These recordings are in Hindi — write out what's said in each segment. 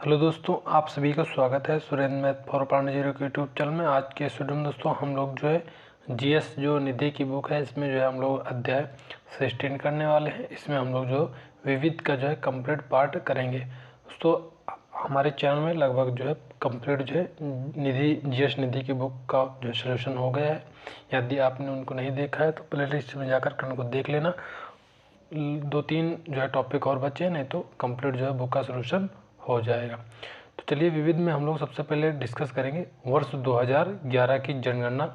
हेलो दोस्तों, आप सभी का स्वागत है Surendra math for Pandey zero के यूट्यूब चैनल में। आज के इस वीडियो में दोस्तों हम लोग जो है जीएस जो निधि की बुक है, इसमें जो है हम लोग अध्याय 16 करने वाले हैं। इसमें हम लोग जो विविध का जो है कंप्लीट पार्ट करेंगे। दोस्तों हमारे चैनल में लगभग जो है कंप्लीट जो है निधि जीएस निधि की बुक का जो सोल्यूशन हो गया है। यदि आपने उनको नहीं देखा है तो प्ले लिस्ट में जाकर उनको देख लेना। 2-3 जो है टॉपिक और बचे हैं, नहीं तो कंप्लीट जो है बुक का सोल्यूशन हो जाएगा। तो चलिए विविध में हम लोग सबसे पहले डिस्कस करेंगे वर्ष 2011 की जनगणना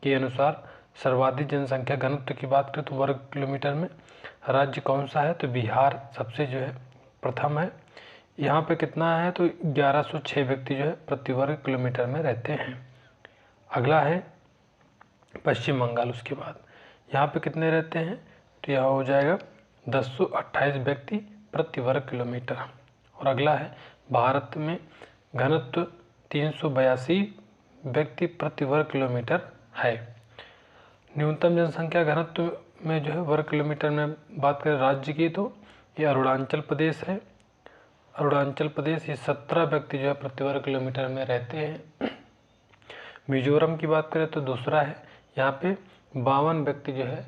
के अनुसार सर्वाधिक जनसंख्या घनत्व की बात करें तो वर्ग किलोमीटर में राज्य कौन सा है, तो बिहार सबसे जो है प्रथम है। यहाँ पे कितना है तो 1106 व्यक्ति जो है प्रति वर्ग किलोमीटर में रहते हैं। अगला है पश्चिम बंगाल। उसके बाद यहाँ पे कितने रहते हैं तो यह हो जाएगा 1028 व्यक्ति प्रति वर्ग किलोमीटर। और अगला है भारत में घनत्व 382 व्यक्ति प्रति वर्ग किलोमीटर है। न्यूनतम जनसंख्या घनत्व में जो है वर्ग किलोमीटर में बात करें राज्य की तो ये अरुणाचल प्रदेश है। अरुणाचल प्रदेश ये 17 व्यक्ति जो है प्रति वर्ग किलोमीटर में रहते हैं। मिजोरम की बात करें तो दूसरा है, यहाँ पे 52 व्यक्ति जो है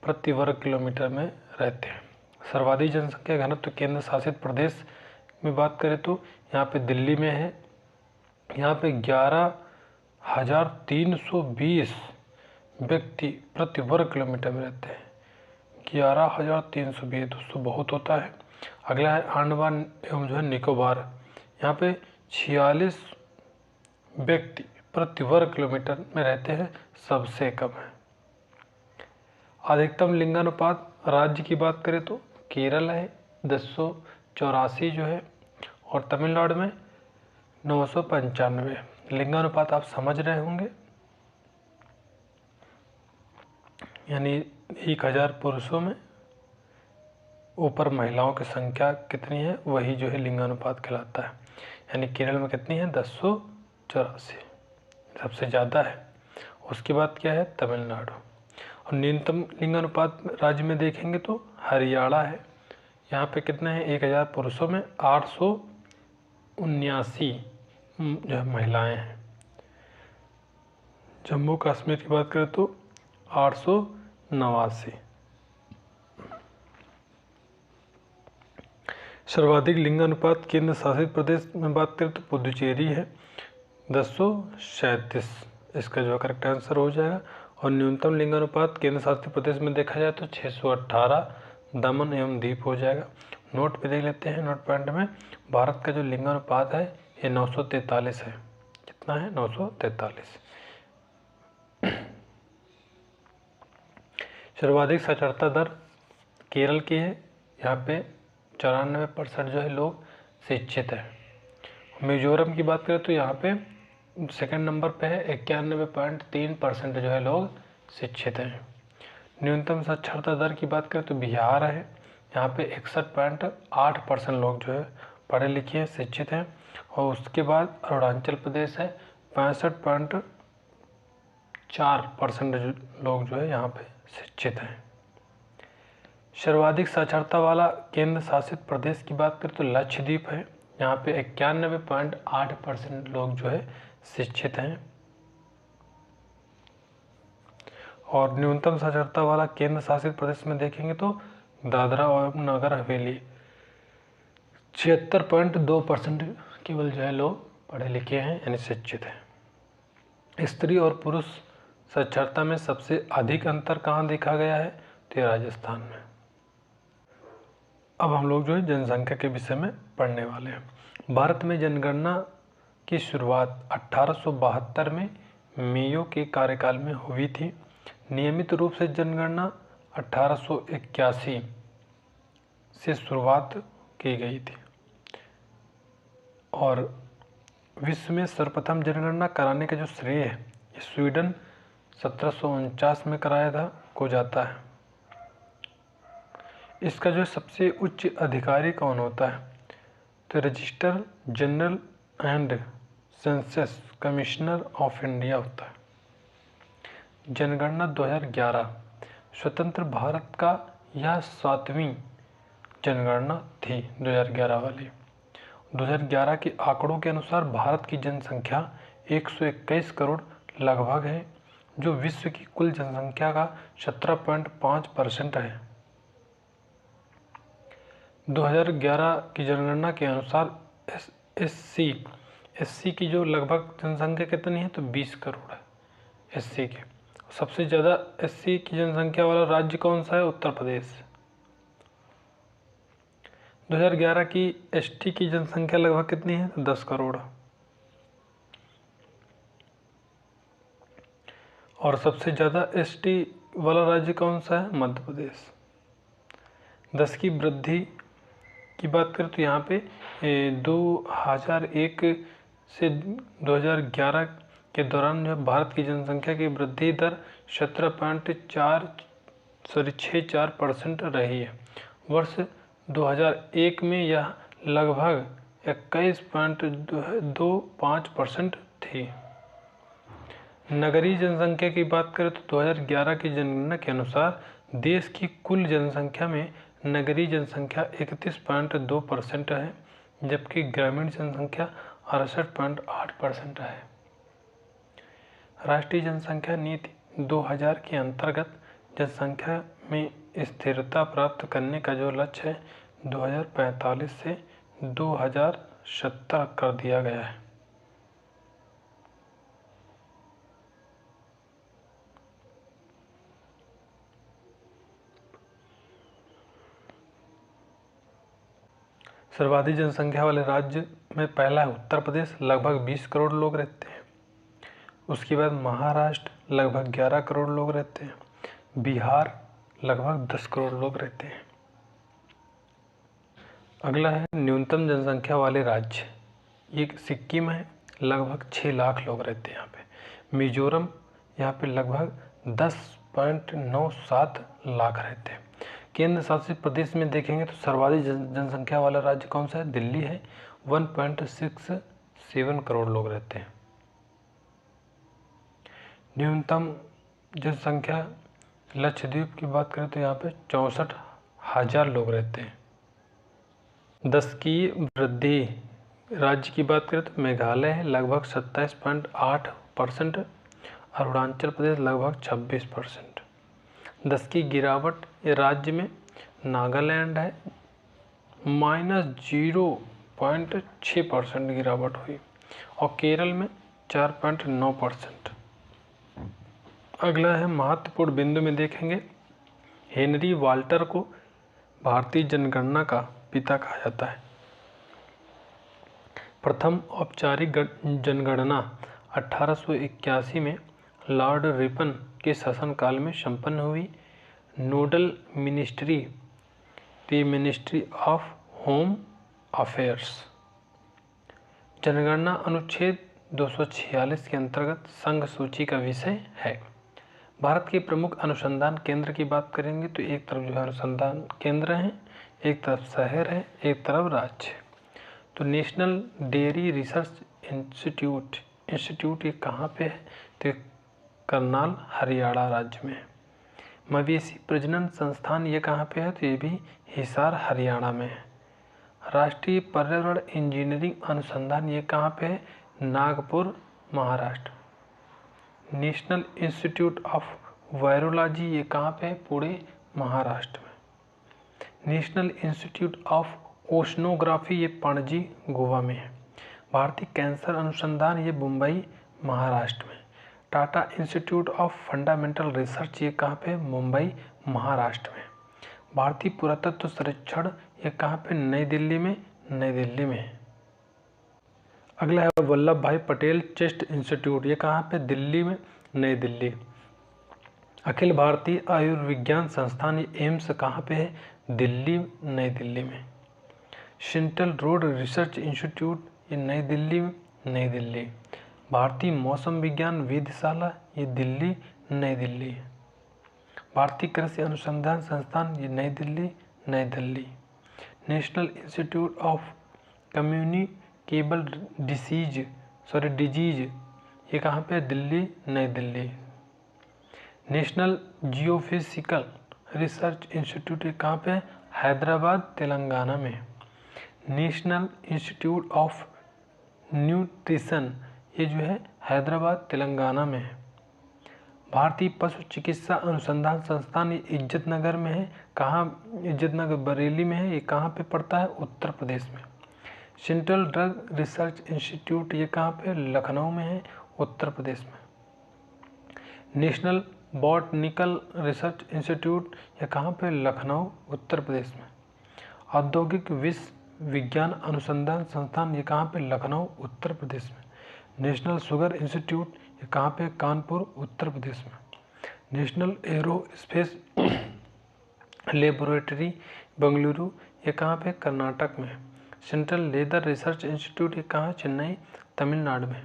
प्रति वर्ग किलोमीटर में रहते हैं। सर्वाधिक जनसंख्या घनत्व केंद्र शासित प्रदेश में बात करें तो यहाँ पे दिल्ली में है। यहाँ पे 11,320 व्यक्ति प्रति वर्ग किलोमीटर में रहते हैं। 11,320 दोस्तों बहुत होता है। अगला है अंडमान एवं जो है निकोबार, यहाँ पे 46 व्यक्ति प्रति वर्ग किलोमीटर में रहते हैं, सबसे कम है। अधिकतम लिंगानुपात राज्य की बात करें तो केरल है 1084 जो है, और तमिलनाडु में 995। लिंगानुपात आप समझ रहे होंगे, यानी 1000 पुरुषों में ऊपर महिलाओं की संख्या कितनी है वही जो है लिंगानुपात कहलाता है। यानी केरल में कितनी है 1084, सबसे ज़्यादा है। उसके बाद क्या है तमिलनाडु। और न्यूनतम लिंगानुपात राज्य में देखेंगे तो हरियाणा है। यहाँ पे कितने हैं 1000 पुरुषों में 879 जो है महिलाएं हैं। जम्मू कश्मीर की बात करें तो 889। सर्वाधिक लिंगानुपात केंद्र शासित प्रदेश में बात करें तो पुदुचेरी है 1037, इसका जो करेक्ट आंसर हो जाएगा। और न्यूनतम लिंगानुपात केंद्र शासित प्रदेश में देखा जाए तो 618 दमन एवं दीप हो जाएगा। नोट पे देख लेते हैं, नोट पॉइंट में भारत का जो लिंगानुपात है ये 943 है। कितना है 943। सर्वाधिक साक्षरता दर केरल की है, यहाँ पे 94% जो है लोग शिक्षित है। मिजोरम की बात करें तो यहाँ पे सेकंड नंबर पे है, 91.3% जो है लोग शिक्षित हैं। न्यूनतम साक्षरता दर की बात करें तो बिहार है, यहाँ पे 61.8% लोग जो है पढ़े लिखे हैं, शिक्षित हैं। और उसके बाद अरुणाचल प्रदेश है 65.4% लोग जो है यहाँ पे शिक्षित हैं। सर्वाधिक साक्षरता वाला केंद्र शासित प्रदेश की बात करें तो लक्षद्वीप है, यहाँ पे 91.8% लोग जो है शिक्षित हैं। और न्यूनतम साक्षरता वाला केंद्र शासित प्रदेश में देखेंगे तो दादरा और नगर हवेली 76.2% केवल जो है लोग पढ़े लिखे हैं यानी शिक्षित हैं। स्त्री और पुरुष साक्षरता में सबसे अधिक अंतर कहाँ देखा गया है तो राजस्थान में। अब हम लोग जो है जनसंख्या के विषय में पढ़ने वाले हैं। भारत में जनगणना की शुरुआत 1872 में मेयो के कार्यकाल में हुई थी। नियमित रूप से जनगणना 1881 से शुरुआत की गई थी, और विश्व में सर्वप्रथम जनगणना कराने का जो श्रेय है ये स्वीडन 1749 में कराया था को जाता है। इसका जो सबसे उच्च अधिकारी कौन होता है तो register general and census commissioner of India होता है। जनगणना 2011 स्वतंत्र भारत का यह 7वीं जनगणना थी 2011 वाली। 2011 के आंकड़ों के अनुसार भारत की जनसंख्या 121 करोड़ लगभग है, जो विश्व की कुल जनसंख्या का 17.5% है। 2011 की जनगणना के अनुसार एससी की जो लगभग जनसंख्या कितनी है, तो 20 करोड़ है एससी के। सबसे ज़्यादा एससी की जनसंख्या वाला राज्य कौन सा है? उत्तर प्रदेश। 2011 की एसटी की जनसंख्या लगभग कितनी है? 10 करोड़। और सबसे ज़्यादा एसटी वाला राज्य कौन सा है? मध्य प्रदेश। 10 की वृद्धि की बात करें तो यहाँ पे 2001 से 2011 के दौरान जो भारत की जनसंख्या की वृद्धि दर 17.64% रही है। वर्ष 2001 में यह लगभग 21.25% थी। नगरीय जनसंख्या की बात करें तो 2011 की जनगणना के अनुसार देश की कुल जनसंख्या में नगरीय जनसंख्या 31.2% है, जबकि ग्रामीण जनसंख्या 68.8% है। राष्ट्रीय जनसंख्या नीति 2000 के अंतर्गत जनसंख्या में स्थिरता प्राप्त करने का जो लक्ष्य है 2045 से 2070 कर दिया गया है। सर्वाधिक जनसंख्या वाले राज्य में पहला है उत्तर प्रदेश, लगभग 20 करोड़ लोग रहते हैं। उसके बाद महाराष्ट्र, लगभग 11 करोड़ लोग रहते हैं। बिहार, लगभग 10 करोड़ लोग रहते हैं। अगला है न्यूनतम जनसंख्या वाले राज्य, ये सिक्किम है, लगभग 6 लाख लोग रहते हैं यहाँ पे। मिजोरम, यहाँ पे लगभग 10.97 लाख रहते हैं। केंद्र शासित प्रदेश में देखेंगे तो सर्वाधिक जनसंख्या वाला राज्य कौन सा है? दिल्ली है, 1.67 करोड़ लोग रहते हैं। न्यूनतम जनसंख्या लक्षद्वीप की बात करें तो यहाँ पे 64,000 लोग रहते हैं। 10 की वृद्धि राज्य की बात करें तो मेघालय है, लगभग 27.8%, अरुणाचल प्रदेश लगभग 26%। 10 की गिरावट ये राज्य में नागालैंड है, -0.6% गिरावट हुई, और केरल में 4.9%। अगला है महत्वपूर्ण बिंदु में देखेंगे, हेनरी वाल्टर को भारतीय जनगणना का पिता कहा जाता है। प्रथम औपचारिक जनगणना 1881 में लॉर्ड रिपन के शासनकाल में संपन्न हुई। Nodal ministry the ministry of home affairs. जनगणना अनुच्छेद 246 के अंतर्गत संघ सूची का विषय है। भारत के प्रमुख अनुसंधान केंद्र की बात करेंगे तो एक तरफ जो है अनुसंधान केंद्र हैं, एक तरफ शहर है, एक तरफ राज्य। तो नेशनल डेयरी रिसर्च इंस्टीट्यूट ये कहाँ पे है? तो करनाल, हरियाणा राज्य में है। मवेशी प्रजनन संस्थान ये कहाँ पे है? तो ये भी हिसार, हरियाणा में है। राष्ट्रीय पर्यावरण इंजीनियरिंग अनुसंधान ये कहाँ पे है? Nagpur, Maharashtra. National institute of virology ये कहाँ पे है? पुणे, महाराष्ट्र में। नेशनल इंस्टीट्यूट ऑफ ओशनोग्राफी ये पणजी, गोवा में है। भारतीय कैंसर अनुसंधान ये मुंबई, महाराष्ट्र में। Tata institute of fundamental research ये कहाँ पे? मुंबई, महाराष्ट्र में। भारतीय पुरातत्व सर्वेक्षण ये कहाँ पे? नई दिल्ली में, नई दिल्ली में है। अगला है वल्लभ भाई पटेल चेस्ट इंस्टीट्यूट, ये कहाँ पे? दिल्ली में, नई दिल्ली। अखिल भारतीय आयुर्विज्ञान संस्थान ये एम्स कहाँ पे है? दिल्ली, नई दिल्ली में। सेंट्रल रोड रिसर्च इंस्टीट्यूट ये नई दिल्ली में, नई दिल्ली। भारतीय मौसम विज्ञान वेधशाला ये दिल्ली, नई दिल्ली। भारतीय कृषि अनुसंधान संस्थान ये नई दिल्ली, नई Delhi. National institute of communicable disease ये कहाँ पे? दिल्ली, नई Delhi. National geophysical research institute ये कहाँ पे? हैदराबाद, तेलंगाना में। नेशनल इंस्टीट्यूट ऑफ न्यूट्रिशन, ये जो है हैदराबाद तेलंगाना में है। भारतीय पशु चिकित्सा अनुसंधान संस्थान, ये इज्जत नगर में है। कहाँ? इज्जत नगर बरेली में है। ये कहाँ पे पड़ता है? उत्तर प्रदेश में। सेंट्रल ड्रग रिसर्च इंस्टीट्यूट, ये कहाँ पे? लखनऊ में है, उत्तर प्रदेश में। नेशनल बॉटनिकल रिसर्च इंस्टीट्यूट, ये कहाँ पे? लखनऊ, उत्तर प्रदेश में। औद्योगिक विज्ञान अनुसंधान संस्थान, ये कहाँ पे? लखनऊ, उत्तर प्रदेश में। नेशनल शुगर इंस्टीट्यूट, ये कहाँ पे? कानपुर, उत्तर प्रदेश में। नेशनल एरोस्पेस लेबोरेटरी बेंगलुरु, ये कहाँ पे? कर्नाटक में। सेंट्रल लेदर रिसर्च इंस्टीट्यूट, ये कहाँ? चेन्नई, तमिलनाडु में।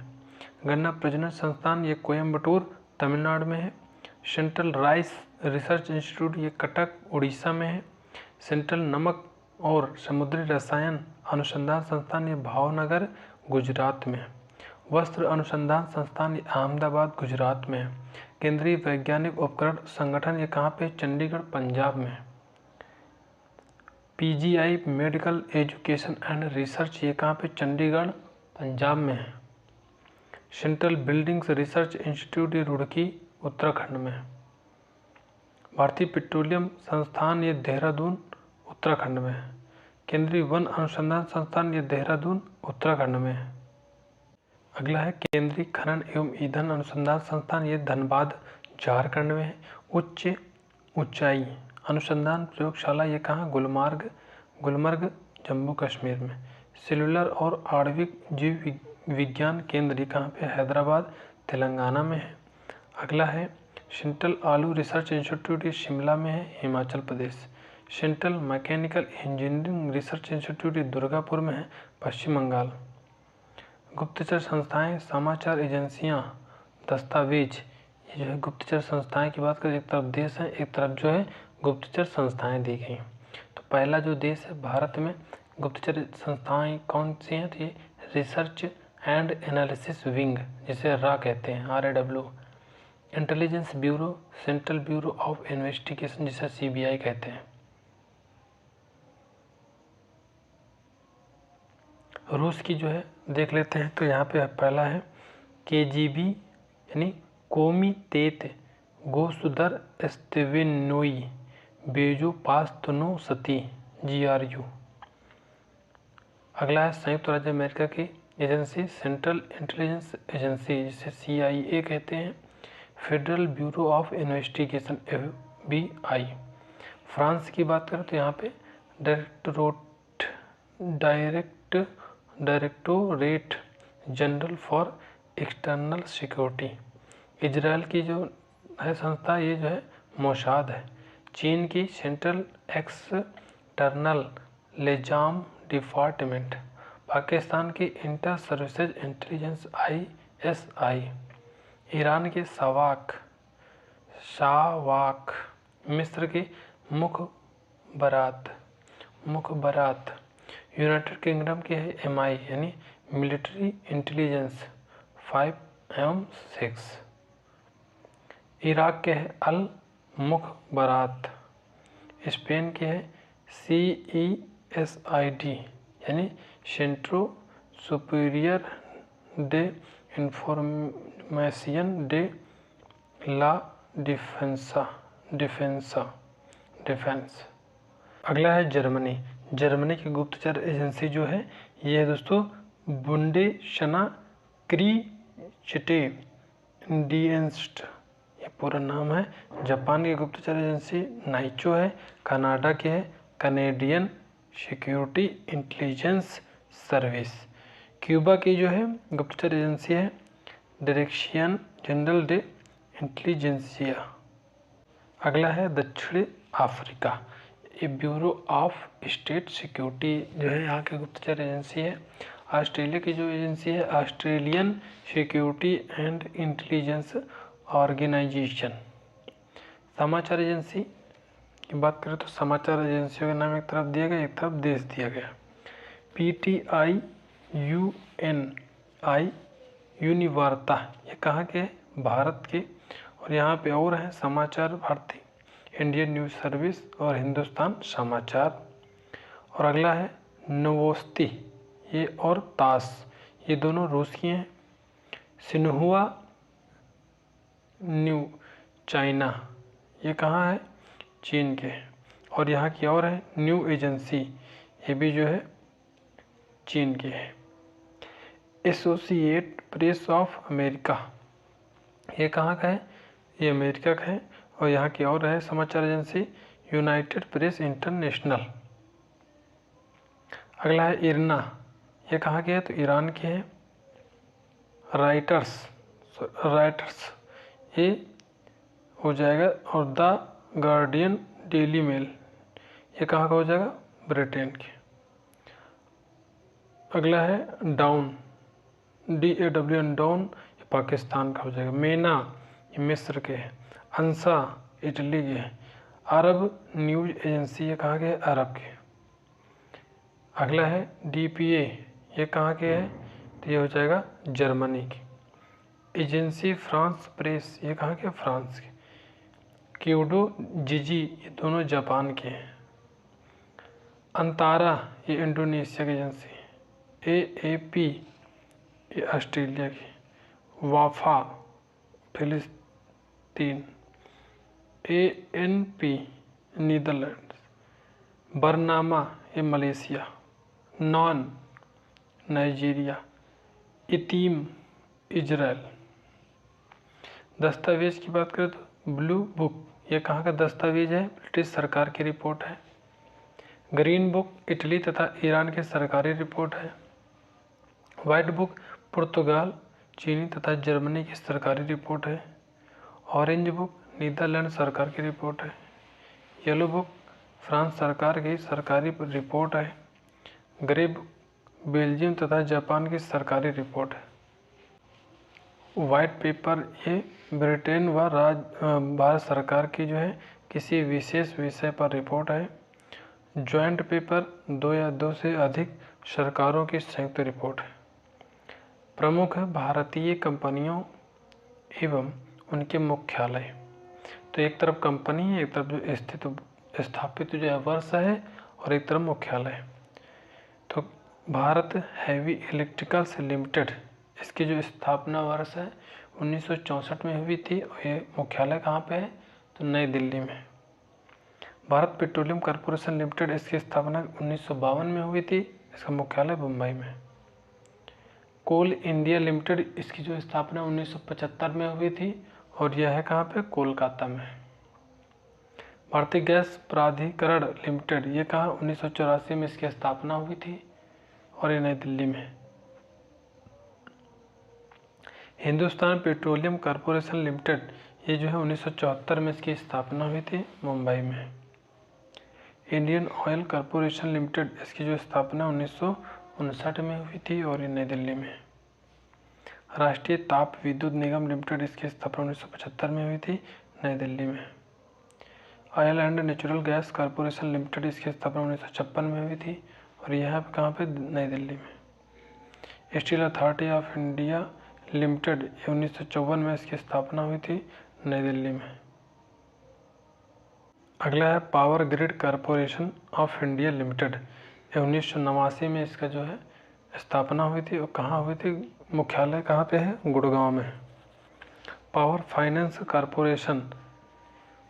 गन्ना प्रजनन संस्थान, ये कोयम्बटूर, तमिलनाडु में है। सेंट्रल राइस रिसर्च इंस्टीट्यूट, ये कटक, उड़ीसा में है। सेंट्रल नमक और समुद्री रसायन अनुसंधान संस्थान, ये भावनगर, गुजरात में है। वस्त्र अनुसंधान संस्थान, ये अहमदाबाद, गुजरात में है। केंद्रीय वैज्ञानिक उपकरण संगठन, ये कहाँ पे? चंडीगढ़, पंजाब में है। PGI medical education and research, ये कहाँ पे? चंडीगढ़, पंजाब में है। सेंट्रल बिल्डिंग्स रिसर्च इंस्टीट्यूट, ये रुड़की, उत्तराखंड में है। भारतीय पेट्रोलियम संस्थान, ये देहरादून, उत्तराखंड में है। केंद्रीय वन अनुसंधान संस्थान, ये देहरादून, उत्तराखंड में है। अगला है केंद्रीय खनन एवं ईंधन अनुसंधान संस्थान, ये धनबाद, झारखंड में है। उच्च ऊंचाई अनुसंधान प्रयोगशाला, ये कहाँ? गुलमर्ग, जम्मू कश्मीर में। सेलुलर और आणविक जीव विज्ञान केंद्र, ये कहाँ पे? हैदराबाद, तेलंगाना में है। अगला है सेंट्रल आलू रिसर्च इंस्टीट्यूट, ये शिमला में है, Himachal Pradesh. Central mechanical engineering research institute, ये दुर्गापुर में है, पश्चिम बंगाल। गुप्तचर संस्थाएं, समाचार एजेंसियां, दस्तावेज, ये जो है गुप्तचर संस्थाएं की बात करें, एक तरफ देश है, एक तरफ जो है गुप्तचर संस्थाएं दी गई। तो पहला जो देश है भारत में गुप्तचर संस्थाएं कौन सी हैं? तो ये रिसर्च एंड एनालिसिस विंग, जिसे रा कहते हैं, RAW। Intelligence bureau, central bureau of investigation, जिसे CBI कहते हैं। रूस की जो है देख लेते हैं। तो यहाँ पे पहला है KGB, यानी कोमितेत गोसुदर स्तेवेनोई बेजोपास्तनोसती, GRU। अगला है संयुक्त राज्य अमेरिका की एजेंसी, सेंट्रल इंटेलिजेंस एजेंसी, जिसे CIA कहते हैं। Federal bureau of investigation, FBI। France की बात करें तो यहाँ पे directorate general for external security. Israel की जो है संस्था, ये जो है मोसाद है। चीन की सेंट्रल एक्सटर्नल लेजाम डिपार्टमेंट। पाकिस्तान की inter services intelligence, ISI। Iran के शावाक। मिस्र की मुखबरात। यूनाइटेड किंगडम की है MI, यानी मिलिट्री इंटेलिजेंस 5 एवं 6। इराक के है अल मुखबरात। स्पेन के है CESID, यानी Centro Superior de Informacion de la Defensa. अगला है जर्मनी की गुप्तचर एजेंसी जो है ये है दोस्तों बुंडेशना क्रीचटे, ये पूरा नाम है। जापान की गुप्तचर एजेंसी नाइचो है। कनाडा की है Canadian security intelligence service. Cuba की जो है गुप्तचर एजेंसी है डायरेक्शन जनरल डे इंटेलिजेंसिया। अगला है दक्षिण अफ्रीका, ये ब्यूरो ऑफ स्टेट सिक्योरिटी जो है यहाँ की गुप्तचर एजेंसी है। ऑस्ट्रेलिया की जो एजेंसी है Australian security and intelligence organisation. समाचार एजेंसी की बात करें तो समाचार एजेंसियों का नाम एक तरफ दिया गया, एक तरफ देश दिया गया। PTI UNI यूनिवार्ता, ये कहाँ के? भारत के। और यहाँ पे और हैं समाचार भारती, इंडियन न्यूज़ सर्विस और हिंदुस्तान समाचार। और अगला है नोवोस्ती ये और तास ये दोनों रूस की हैं। सिन्हुआ न्यू चाइना ये कहाँ है, चीन के। और यहाँ की और है न्यू एजेंसी, ये भी जो है चीन की है। एसोसिएट प्रेस ऑफ अमेरिका ये कहाँ का है, ये अमेरिका का है। और यहाँ की और है समाचार एजेंसी यूनाइटेड प्रेस इंटरनेशनल। अगला है इरना, ये कहाँ की है, तो ईरान की है। राइटर्स ये हो जाएगा। और द गार्डियन डेली मेल ये कहाँ का हो जाएगा, ब्रिटेन के। अगला है डाउन DAWN डाउन ये पाकिस्तान का हो जाएगा। मेना ये मिस्र के है। अंसा इटली के है। अरब न्यूज एजेंसी ये कहाँ के है, अरब के। अगला है DPA ये कहाँ के है, तो ये हो जाएगा जर्मनी की। एजेंसी फ्रांस प्रेस ये कहाँ के, फ्रांस के। क्यूडो जिजी ये दोनों जापान के हैं। अंतारा ये इंडोनेशिया की एजेंसी है। AAP ये ऑस्ट्रेलिया की। वाफा फिलिस्तीन। ANP Netherlands. बरनामा ये मलेशिया। नॉन नाइजीरिया। ITIM Israel. दस्तावेज की बात करें तो ब्लू बुक ये कहाँ का दस्तावेज है, ब्रिटिश सरकार की रिपोर्ट है। ग्रीन बुक इटली तथा ईरान की सरकारी रिपोर्ट है। वाइट बुक पुर्तगाल, चीनी तथा जर्मनी की सरकारी रिपोर्ट है। ऑरेंज बुक नीदरलैंड सरकार की रिपोर्ट है। येलो बुक फ्रांस सरकार की सरकारी रिपोर्ट है। ग्रे बुक बेल्जियम तथा जापान की सरकारी रिपोर्ट है। वाइट पेपर ये ब्रिटेन व भारत सरकार की जो है किसी विशेष विषय पर रिपोर्ट है। जॉइंट पेपर 2 या 2 से अधिक सरकारों की संयुक्त रिपोर्ट है। प्रमुख भारतीय कंपनियों एवं उनके मुख्यालय, तो एक तरफ कंपनी है, एक तरफ जो स्थापित जो है वर्ष है, और एक तरफ मुख्यालय है। तो भारत हैवी इलेक्ट्रिकल्स लिमिटेड इसकी जो स्थापना वर्ष है 1964 में हुई थी, और ये मुख्यालय कहाँ पे है, तो नई दिल्ली में। भारत पेट्रोलियम कॉर्पोरेशन लिमिटेड इसकी स्थापना 1952 में हुई थी, इसका मुख्यालय मुंबई में। कोल इंडिया लिमिटेड इसकी जो स्थापना 1975 में हुई थी, और यह है कहाँ पे, कोलकाता में। भारतीय गैस प्राधिकरण लिमिटेड ये कहाँ 1984 में इसकी स्थापना हुई थी, और ये नई दिल्ली में। हिंदुस्तान पेट्रोलियम कॉर्पोरेशन लिमिटेड ये जो है 1974 में इसकी स्थापना हुई थी, मुंबई में। इंडियन ऑयल कॉर्पोरेशन लिमिटेड इसकी जो स्थापना 1959 में हुई थी, और ये नई दिल्ली में। राष्ट्रीय ताप विद्युत निगम लिमिटेड इसकी स्थापना 1975 में हुई थी, नई दिल्ली में। Oil and natural gas corporation limited इसकी स्थापना 1956 में हुई थी, और यह कहाँ पे, नई दिल्ली में। Steel authority of India limited 1954 में इसकी स्थापना हुई थी, नई दिल्ली में। अगला है power grid corporation of India limited, 1989 में इसका जो है स्थापना हुई थी, और कहाँ हुई थी, मुख्यालय कहाँ पे है, गुड़गांव में। पावर फाइनेंस कॉर्पोरेशन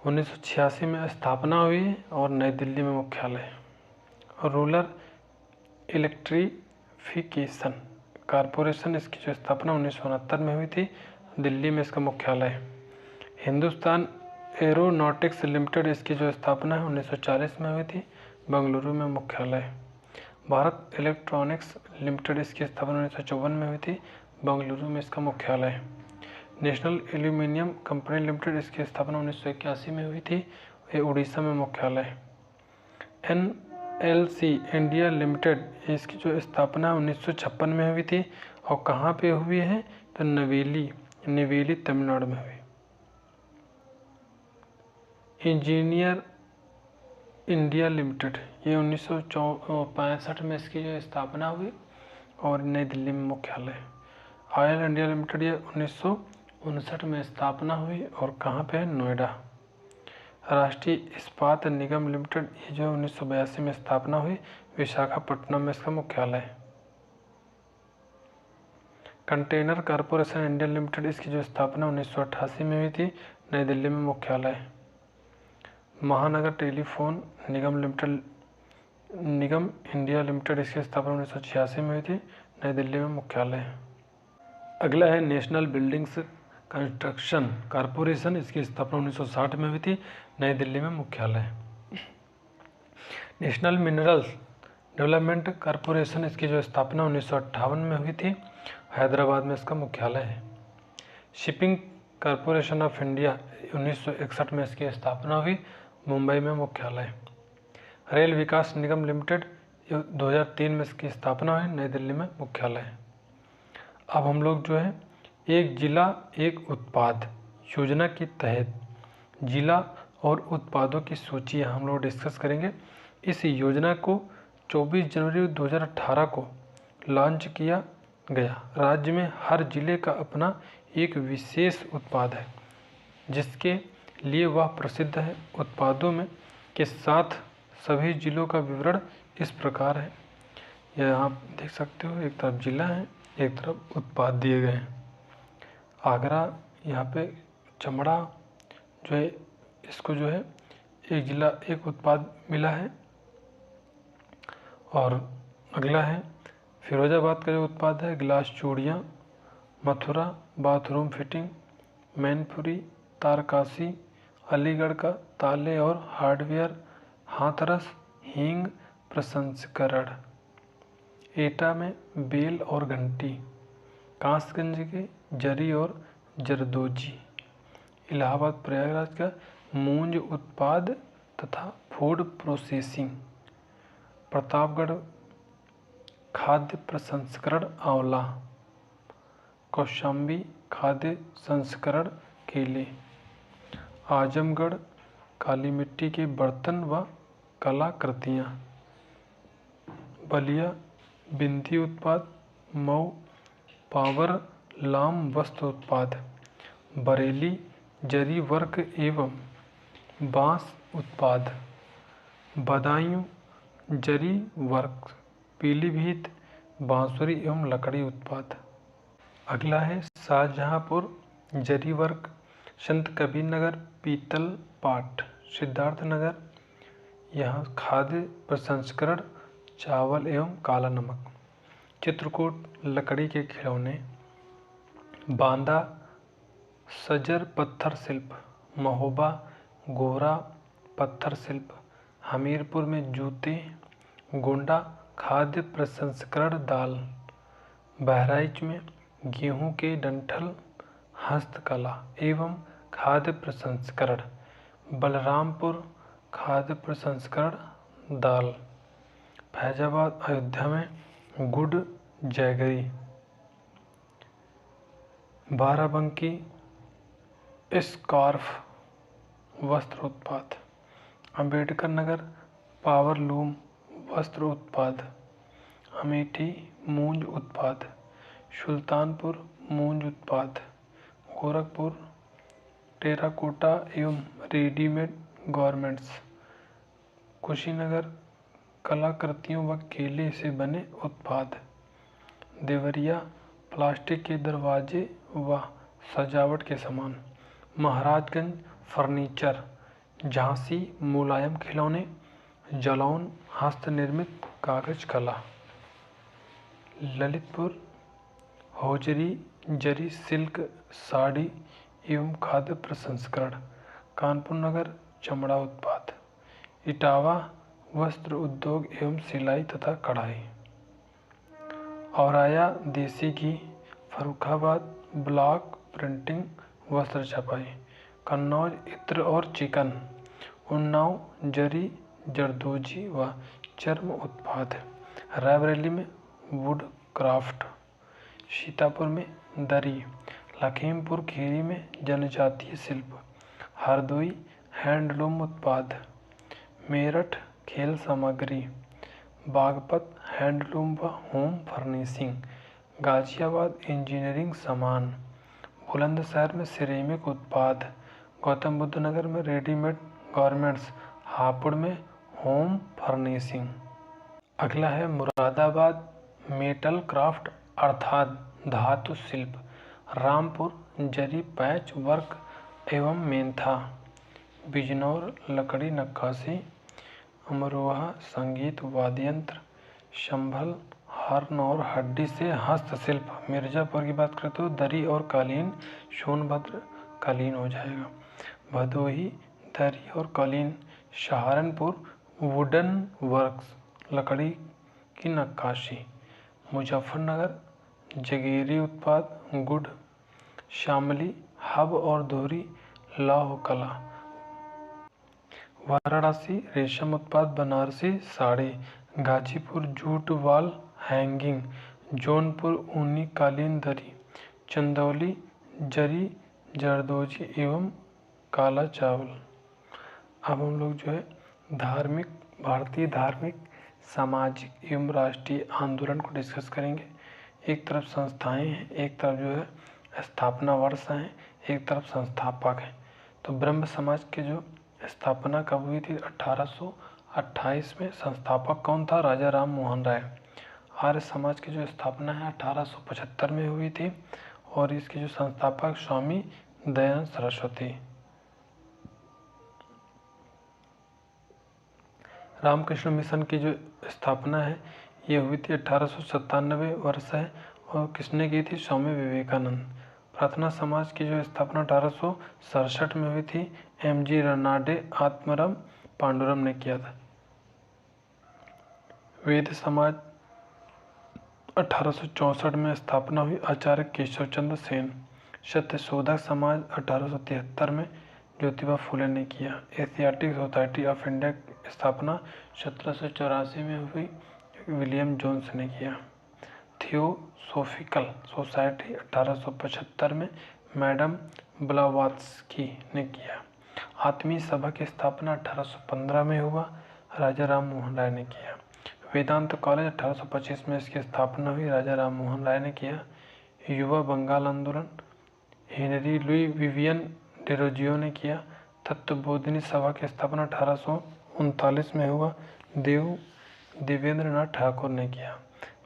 1986 में स्थापना हुई, और नई दिल्ली में मुख्यालय। रूरल इलेक्ट्रिफिकेशन कॉर्पोरेशन इसकी जो स्थापना 1969 में हुई थी, दिल्ली में इसका मुख्यालय है। हिंदुस्तान एरोनॉटिक्स लिमिटेड इसकी जो स्थापना है 1940 में हुई थी, बेंगलुरु में मुख्यालय है। भारत इलेक्ट्रॉनिक्स लिमिटेड इसकी स्थापना 1954 में हुई थी, बेंगलुरु में इसका मुख्यालय है। नेशनल एल्यूमिनियम कंपनी लिमिटेड इसकी स्थापना 1981 में हुई थी, ये उड़ीसा में मुख्यालय है। NLC इंडिया लिमिटेड इसकी जो स्थापना 1956 में हुई थी, और कहाँ पे हुई है, तो नवेली तमिलनाडु में हुई। इंजीनियर इंडिया लिमिटेड ये 1965 में इसकी जो स्थापना हुई, और नई दिल्ली में मुख्यालय है। ऑयल इंडिया लिमिटेड ये 1959 में स्थापना हुई, और कहाँ पे है, नोएडा। राष्ट्रीय इस्पात निगम लिमिटेड, ये जो 1982 में स्थापना हुई, विशाखापट्टनम में इसका मुख्यालय है। कंटेनर कॉरपोरेशन इंडिया लिमिटेड, इसकी जो स्थापना 1988 में हुई थी, नई दिल्ली में मुख्यालय है। महानगर टेलीफोन निगम इंडिया लिमिटेड, इसकी स्थापना 1986 में हुई थी, नई दिल्ली में मुख्यालय है। अगला है नेशनल बिल्डिंग्स कंस्ट्रक्शन कॉरपोरेशन, इसकी स्थापना 1960 में हुई थी, नई दिल्ली में मुख्यालय है। नेशनल मिनरल्स डेवलपमेंट कॉरपोरेशन, इसकी जो स्थापना 1958 में हुई थी, हैदराबाद में इसका मुख्यालय है। शिपिंग कॉरपोरेशन ऑफ इंडिया, 1961 में इसकी स्थापना हुई, मुंबई में मुख्यालय है। रेल विकास निगम लिमिटेड, 2003 में इसकी स्थापना हुई, नई दिल्ली में मुख्यालय है। अब हम लोग जो है एक जिला एक उत्पाद योजना के तहत जिला और उत्पादों की सूची हम लोग डिस्कस करेंगे। इस योजना को 24 जनवरी 2018 को लॉन्च किया गया। राज्य में हर जिले का अपना एक विशेष उत्पाद है जिसके लिए वह प्रसिद्ध है। उत्पादों में के साथ सभी जिलों का विवरण इस प्रकार है। यह आप देख सकते हो, एक तरफ जिला है, एक तरफ उत्पाद दिए गए हैं। आगरा, यहाँ पे चमड़ा जो है, इसको जो है एक जिला एक उत्पाद मिला है। और अगला है फिरोजाबाद का जो उत्पाद है, गिलास चूड़ियाँ। Mathura bathroom fitting. मैनपुरी तारकासी। अलीगढ़ का ताले और हार्डवेयर। हाथरस हींग प्रसंस्करण। एटा में बेल और घंटी। कांसगंज के जरी और जरदोजी। इलाहाबाद प्रयागराज का मूंज उत्पाद तथा फूड प्रोसेसिंग। प्रतापगढ़ खाद्य प्रसंस्करण आंवला। कौशाम्बी खाद्य संस्करण केले। आजमगढ़ काली मिट्टी के बर्तन व कलाकृतियाँ। बलिया बिंदी उत्पाद। मऊ पावर लाम वस्त्र उत्पाद। बरेली जरी वर्क एवं बांस उत्पाद। बदायूं जरी वर्क। पीलीभीत बांसुरी एवं लकड़ी उत्पाद। अगला है शाहजहांपुर जरी वर्क। संत कबीर नगर पीतल पाट। सिद्धार्थनगर यहाँ खाद्य प्रसंस्करण चावल एवं काला नमक। चित्रकूट लकड़ी के खिलौने। बांदा सजर पत्थर शिल्प। महोबा गोरा पत्थर शिल्प। हमीरपुर में जूते। गोंडा खाद्य प्रसंस्करण दाल। बहराइच में गेहूं के डंठल हस्तकला एवं खाद्य प्रसंस्करण। बलरामपुर खाद्य प्रसंस्करण दाल। फैजाबाद अयोध्या में गुड़ जैगरी। बाराबंकी स्कार्फ वस्त्र उत्पाद। अंबेडकर नगर पावर लूम वस्त्र उत्पाद। अमेठी मूंज उत्पाद। सुल्तानपुर मूंज उत्पाद। गोरखपुर टेराकोटा एवं रेडीमेड गारमेंट्स। कुशीनगर कलाकृतियों व केले से बने उत्पाद। देवरिया प्लास्टिक के दरवाजे व सजावट के सामान। महाराजगंज फर्नीचर। झांसी मुलायम खिलौने। जालौन हस्त निर्मित कागज कला। ललितपुर होजरी जरी सिल्क साड़ी एवं खाद्य प्रसंस्करण। कानपुर नगर चमड़ा उत्पाद। इटावा वस्त्र उद्योग एवं सिलाई तथा कढ़ाई। औराया देसी घी। फर्रुखाबाद ब्लॉक प्रिंटिंग वस्त्र छपाई। कन्नौज इत्र और चिकन। उन्नाव जरी जरदोजी व चर्म उत्पाद। रायबरेली में वुड क्राफ्ट। सीतापुर में दरी। लखीमपुर खीरी में जनजातीय शिल्प। हरदोई हैंडलूम उत्पाद। मेरठ खेल सामग्री। बागपत हैंडलूम व होम फर्निशिंग। गाजियाबाद इंजीनियरिंग सामान। बुलंदशहर में सिरेमिक उत्पाद। गौतम बुद्ध नगर में रेडीमेड गारमेंट्स, हापुड़ में होम फर्निशिंग। अगला है मुरादाबाद मेटल क्राफ्ट अर्थात धातु शिल्प, रामपुर जरी पैच वर्क एवं मेंथा, बिजनौर लकड़ी नक्काशी, अमरोहा संगीत वाद्ययंत्र, संभल हर्न और हड्डी से हस्तशिल्प, मिर्जापुर की बात करें तो दरी और कालीन, सोनभद्र कालीन हो जाएगा, भदोही दरी और कालीन, सहारनपुर वुडन वर्क्स लकड़ी की नक्काशी, मुजफ्फरनगर जगीरी उत्पाद गुड़, शामली हब और धोरी लौह कला, वाराणसी रेशम उत्पाद Banarasi sari, Ghazipur jute wall hanging, Jaunpur ऊनी कालीन दरी, चंदौली जरी जरदोजी एवं काला चावल। अब हम लोग जो है भारतीय धार्मिक सामाजिक एवं राष्ट्रीय आंदोलन को डिस्कस करेंगे। एक तरफ संस्थाएं हैं, एक तरफ जो है स्थापना वर्ष हैं, एक तरफ संस्थापक हैं। तो ब्रह्म समाज के जो स्थापना कब हुई थी? 1828 में। संस्थापक कौन था? राजा राम मोहन राय। आर्य समाज की जो स्थापना है 1875 में हुई थी और इसके जो संस्थापक स्वामी दयानंद सरस्वती। रामकृष्ण मिशन की जो स्थापना है ये हुई थी 1897 वर्ष है और किसने की थी? स्वामी विवेकानंद। प्रार्थना समाज की जो स्थापना 1867 में हुई थी, MG रनाडे आत्माराम पांडुरंग ने किया था। वेद समाज 1864 में स्थापना हुई, आचार्य केशव चंद्र सेन। सत्यशोधक समाज 1873 में ज्योतिबा फूले ने किया। एशियाटिक सोसाइटी ऑफ इंडिया की स्थापना 1784 में हुई, विलियम जोन्स ने किया। थियोसोफिकल सोसाइटी 1875 में मैडम ब्लावात्स्की ने किया। आत्मीय सभा की स्थापना 1815 में हुआ, राजा राम मोहन राय ने किया। वेदांत कॉलेज 1825 में इसकी स्थापना हुई, राजा राम मोहन राय ने किया। युवा बंगाल आंदोलन हेनरी लुई विवियन डेरोजियो ने किया। तत्वबोधिनी सभा की स्थापना 1839 में हुआ, देवेंद्र नाथ ठाकुर ने किया।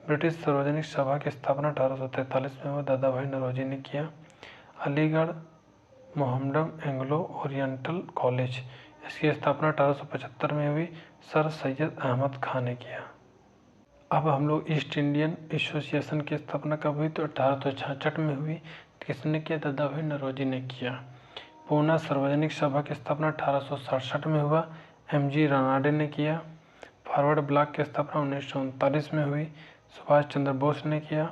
ब्रिटिश सार्वजनिक सभा की स्थापना 1843 में हुआ, दादा भाई नौरोजी ने किया। Aligarh Mohammedan Anglo oriental college, इसकी स्थापना 1875 में हुई, सर सैयद अहमद खान ने किया। अब हम लोग ईस्ट इंडियन एसोसिएशन की स्थापना कब हुई? तो 1866 में हुई, किसने किया? दादा भाई नौरोजी ने किया। पूना सार्वजनिक सभा की स्थापना 1867 में हुआ, MG रनाडे ने किया। फॉरवर्ड ब्लॉक की स्थापना 1939 में हुई, सुभाष चंद्र बोस ने किया।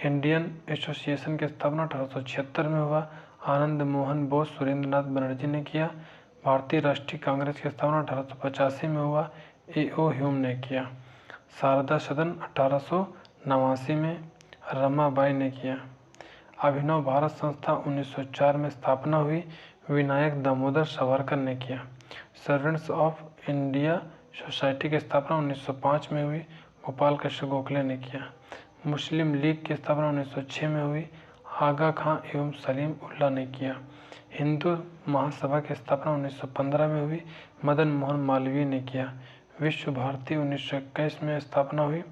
इंडियन एसोसिएशन की स्थापना 1876 में हुआ, आनंद मोहन बोस सुरेंद्रनाथ बनर्जी ने किया। भारतीय राष्ट्रीय कांग्रेस की स्थापना 1885 में हुआ, A.O. ह्यूम ने किया। शारदा सदन 1889 में रमाबाई ने किया। अभिनव भारत संस्था 1904 में स्थापना हुई, विनायक दामोदर सावरकर ने किया। सर्वेंट्स ऑफ इंडिया सोसाइटी की स्थापना 1905 में हुई, गोपाल कृष्ण गोखले ने किया। मुस्लिम लीग की स्थापना 1906 में हुई, आगा खां एवं सलीम उल्लाह ने किया। हिंदू महासभा की स्थापना 1915 में हुई, मदन मोहन मालवीय ने किया। विश्व भारती 1921 में स्थापना हुई,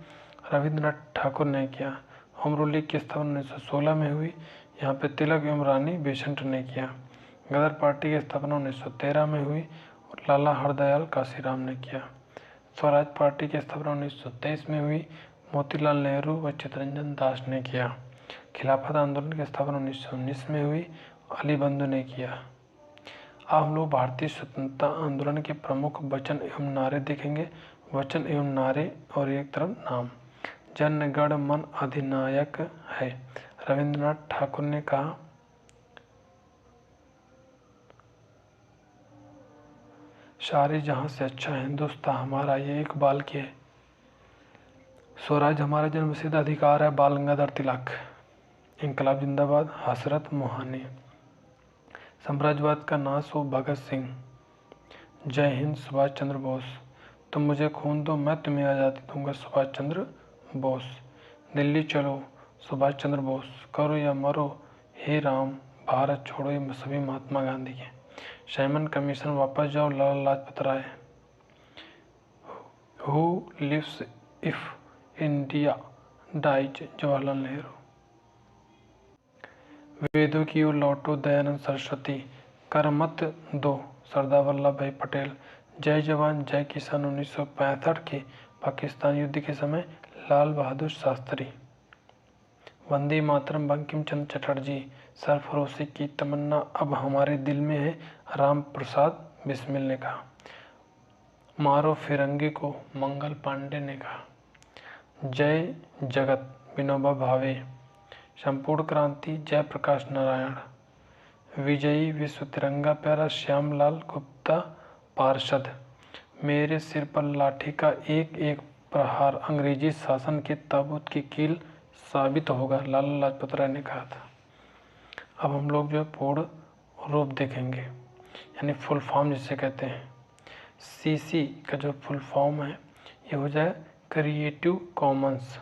रविंद्रनाथ ठाकुर ने किया। होम रूल लीग की स्थापना 1916 में हुई, यहाँ पे तिलक एवं रानी बेसेंट ने किया। गदर पार्टी की स्थापना 1913 में हुई और लाला हरदयाल काशीराम ने किया। स्वराज पार्टी की स्थापना 1923 में हुई, मोतीलाल नेहरू व चित्तरंजन दास ने किया। खिलाफत आंदोलन की स्थापना 1919 में हुई, अली बंधु ने किया। अब हम लोग भारतीय स्वतंत्रता आंदोलन के प्रमुख वचन एवं नारे देखेंगे। वचन एवं नारे और एक तरफ नाम। जन गण मन अधिनायक है, रविंद्रनाथ ठाकुर ने कहा। सारे जहां से अच्छा हिंदुस्तान हमारा, ये इकबाल की है। स्वराज हमारा जन्मसिद्ध अधिकार है, बाल गंगाधर तिलक। इनकलाब जिंदाबाद, हसरत मोहानी। साम्राज्यवाद का नाश हो, भगत सिंह। जय हिंद, सुभाष चंद्र बोस। तुम मुझे खून दो, मैं तुम्हें आज़ादी दूंगा, सुभाष चंद्र बोस। दिल्ली चलो, सुभाष चंद्र बोस। करो या मरो, हे राम, भारत छोड़ो, ये सभी महात्मा गांधी के। साइमन कमीशन, वापस जाओ, Lala Lajpat Rai. Who lives if India dies, Jawaharlal Nehru. वेदों की ओर लौटो, दयानंद सरस्वती। कर मत दो, सरदार वल्लभ भाई पटेल। जय जवान जय किसान 1965 के पाकिस्तान युद्ध के समय लाल बहादुर शास्त्री। वंदे मातरम, बंकिम चंद्र चटर्जी। सरफरोशी की तमन्ना अब हमारे दिल में है, राम प्रसाद बिस्मिल ने कहा। मारो फिरंगी को, मंगल पांडे ने कहा। जय जगत, विनोबा भावे। संपूर्ण क्रांति, जयप्रकाश नारायण। विजयी विश्व तिरंगा प्यारा, श्यामलाल गुप्ता पार्षद। मेरे सिर पर लाठी का एक एक प्रहार अंग्रेजी शासन के ताबूत की कील साबित होगा, लाला लाजपत राय ने कहा था। अब हम लोग जो है पूर्ण रूप देखेंगे, यानी फुल फॉर्म जिसे कहते हैं। सीसी का जो फुल फॉर्म है ये हो जाएगा क्रिएटिव कॉमन्स।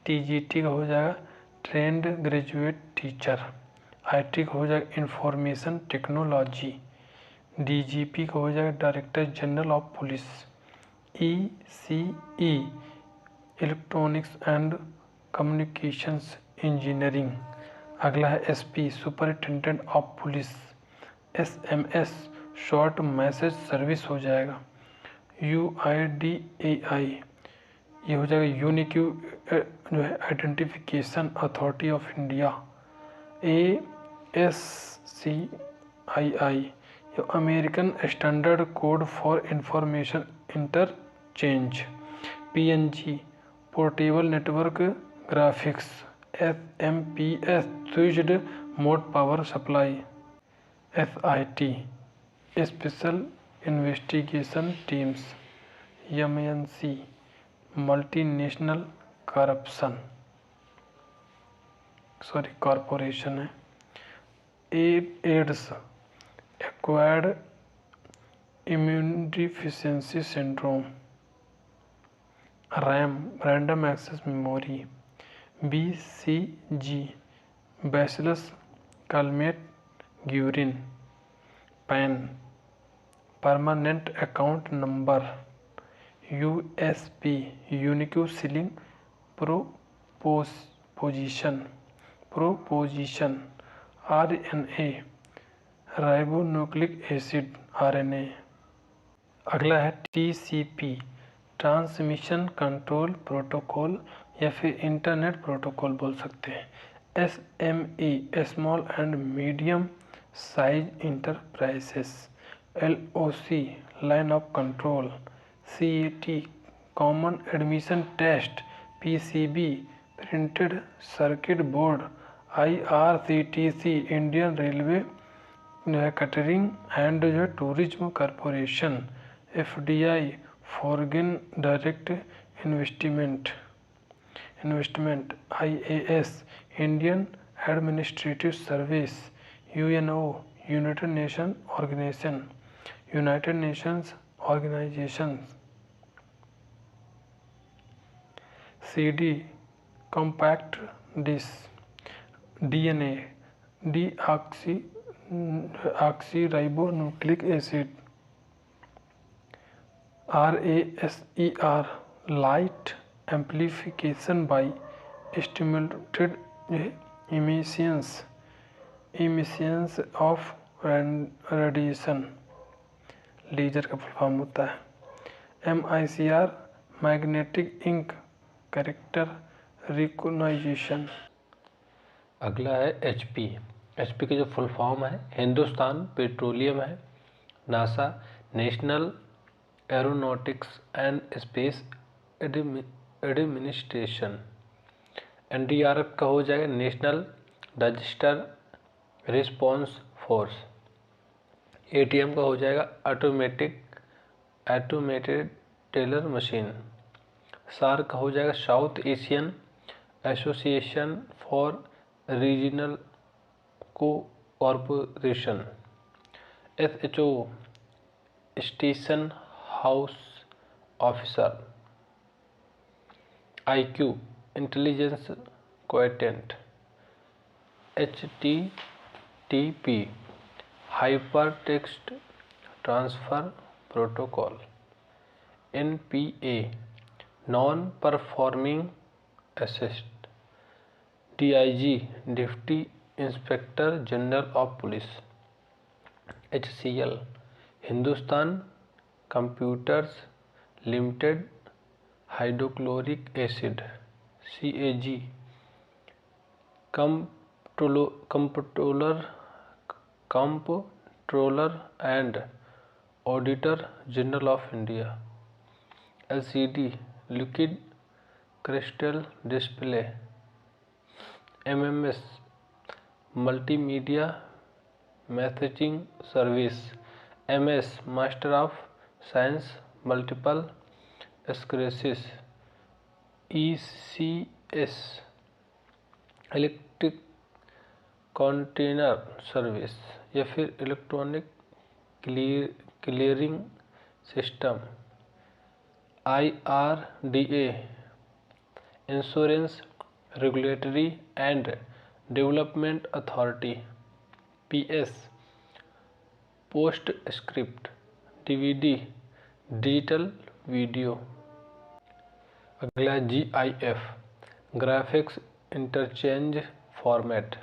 टीजीटी का हो जाएगा ट्रेंड ग्रेजुएट टीचर। आईटी का हो जाएगा इंफॉर्मेशन टेक्नोलॉजी। डीजीपी का हो जाएगा director general of police. ECE electronics and communications engineering. अगला है SP superintendent of police. SMS short message service हो जाएगा। यूआईडीएआई ये हो जाएगा यूनिक जो है identification authority of India. ASCII ये American standard code for information interchange. PNG portable network graphics. FMPS switched mode power supply. SIT special investigation teams. MNC multinational corporation है। AIDS acquired immunodeficiency syndrome. RAM random access memory. BCG bacillus Calmette Guérin. Pan permanent account number. USP unique ceiling proposition. RNA ribonucleic acid RNA। अगला है TCP ट्रांसमिशन कंट्रोल प्रोटोकॉल या फिर इंटरनेट प्रोटोकॉल बोल सकते हैं। SME small and medium size enterprises. LOC line of control. CET common admission test. PCB printed circuit board. IRCTC Indian railway catering and जो tourism corporation. FDI foreign direct investment. IAS Indian administrative service. UNO united nations organisation. CD compact disc. DNA deoxyribonucleic acid. RASER light amplification by stimulated emissions of radiation. Laser का फुल फॉर्म होता है। MICR magnetic ink character recognition. अगला है HP। HP की जो फुल फॉर्म है हिंदुस्तान पेट्रोलियम है। NASA national aeronautics and space administration. NDRF का हो जाएगा national disaster response force. ATM का हो जाएगा ऑटोमेटेड टेलर मशीन। SAR का हो जाएगा south Asian association for regional cooperation. SHO station house officer. IQ intelligence quadrant. HTTP hypertext transfer protocol, NPA, non performing asset, DIG, deputy inspector general of police, HCL, Hindustan computers limited hydrochloric acid, CAG, comptroller and auditor general of India, LCD, liquid crystal display, MMS, multimedia messaging service, MS, master of science multiple sclerosis, ECS, electric container service या फिर electronic clearing system, IRDA, insurance regulatory and development authority, PS, post script, DVD, digital video. अगला GIF, graphics interchange format,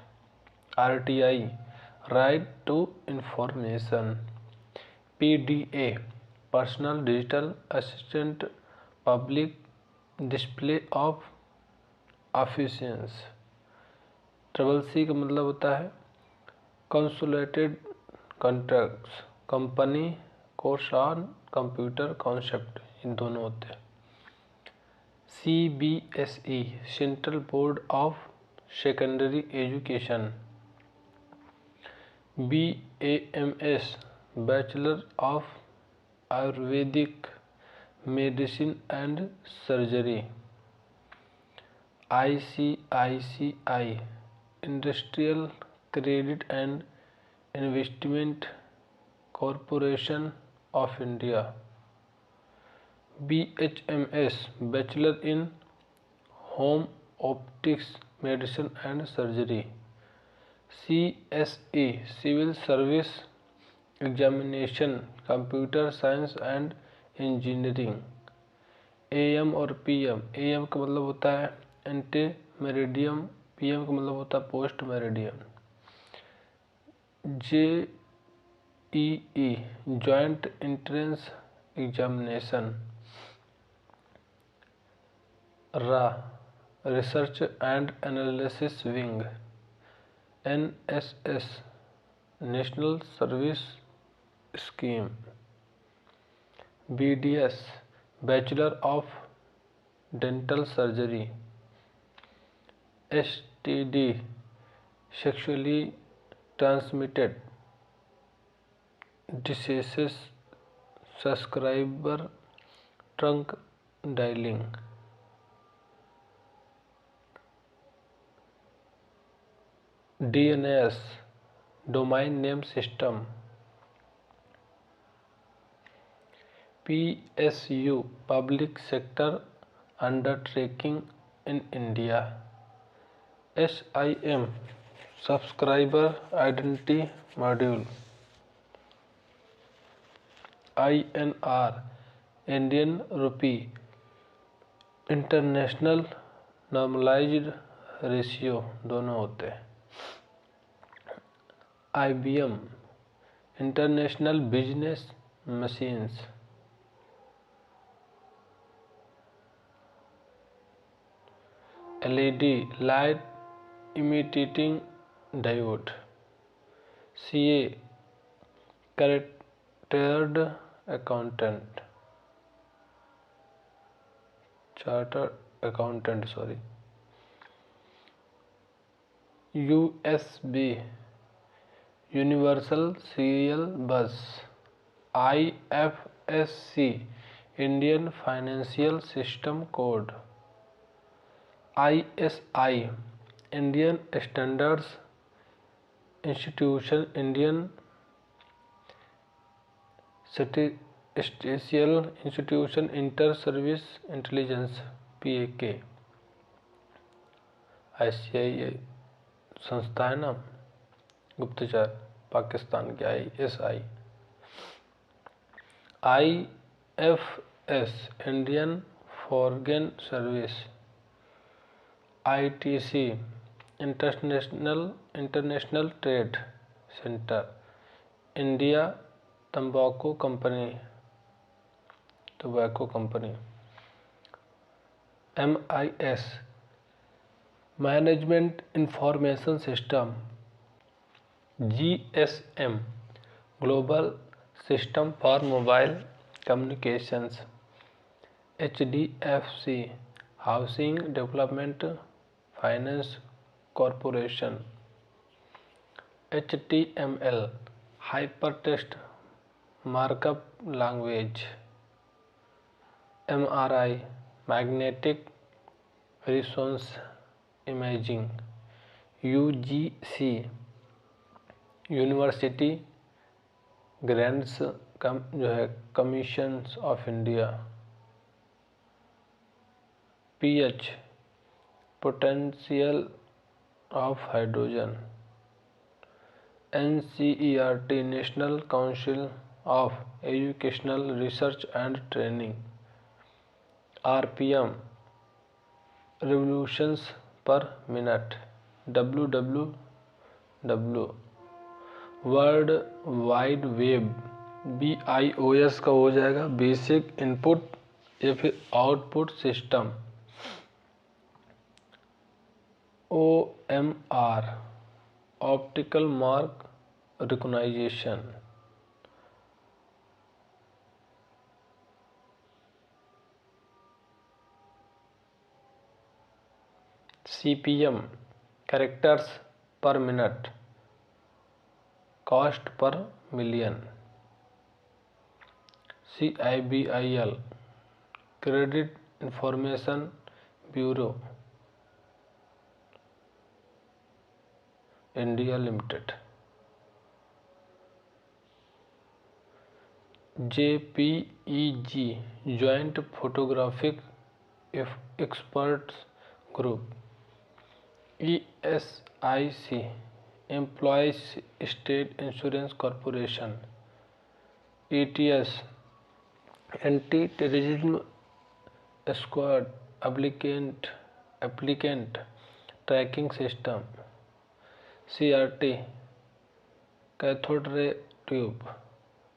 RTI, right to information, PDA, personal digital assistant public display of officials, CCC का मतलब होता है consolidated contracts, company course on computer concept, इन दोनों होते हैं। CBSE, central board of secondary education, BAMS, bachelor of Ayurvedic medicine and surgery, ICICI, industrial credit and investment corporation of India, BHMS, bachelor in home optics medicine and surgery, CSE, civil service examination computer science and engineering, AM और PM, AM का मतलब होता है एंटी मेरिडियम, PM का मतलब होता है post meridiem, JEE, joint entrance examination, RA, research and analysis wing, NSS, national service scheme, BDS, bachelor of dental surgery, STD, sexually transmitted diseases, subscriber trunk dialling, DNS, domain name system, PSU, public sector undertaking in India, SIM, subscriber identity module, INR, Indian rupee, international normalised ratio, दोनों होते हैं, IBM, international business machines, LED, light imitating diode, CA, chartered accountant, USB, universal serial bus, IFSC, Indian financial system code, ISI, Indian standards institution, Indian statistical institution, inter service intelligence, PAK, ICI संस्था है ना गुप्तचर, पाकिस्तान की ISI। IFS Indian foreign service. ITC international trade centre. India tobacco company. MIS management information system. GSM global system for mobile communications. HDFC housing development finance corporation. HTML hypertext markup language. MRI magnetic resonance imaging. UGC university grants commissions of India. pH potential of hydrogen. NCERT national council of educational research and training. RPM revolutions पर minute. WWW world wide web. BIOS का हो जाएगा बेसिक इनपुट या फिर output system. OMR optical mark recognition. CPM characters पर minute, cost per million. CIBIL credit information bureau India limited. JPEG joint photographic experts group. ESIC employees state insurance corporation. ETS anti terrorism squad applicant tracking system. CRT cathode ray tube.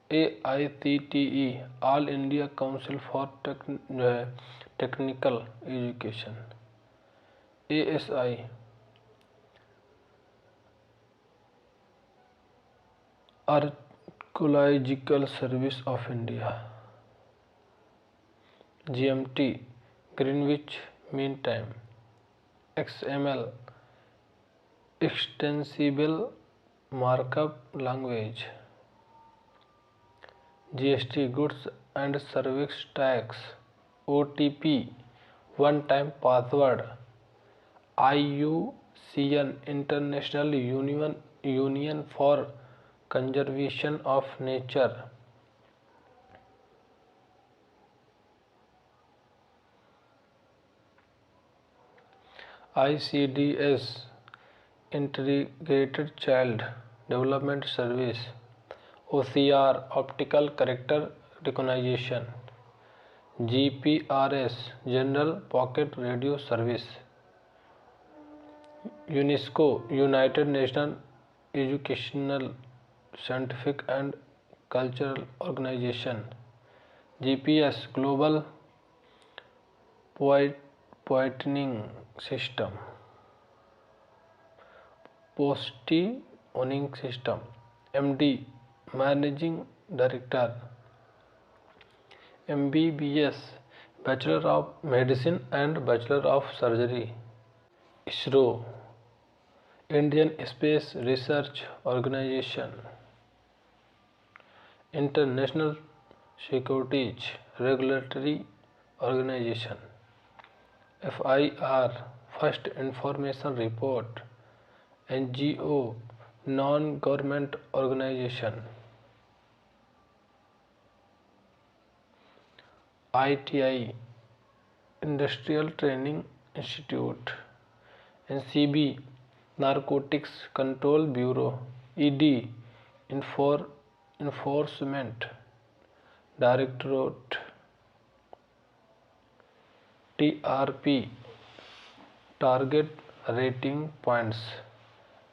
AICTE all India council for technical education. ASI archaeological service of India. GMT Greenwich mean time. XML extensible markup language. GST goods and service tax. OTP one time password. IUCN international union for conservation of nature. ICDS integrated child development service. OCR optical character recognition. GPRS general pocket radio service. UNESCO united nation educational scientific and cultural organisation. GPS global pointing system. Posting system. MD managing director. MBBS bachelor of medicine and bachelor of surgery. ISRO Indian space research organisation. International securities regulatory organisation. FIR first information report. NGO non government organisation. ITI industrial training institute. NCB narcotics control bureau. ED enforcement directorate TRP target rating points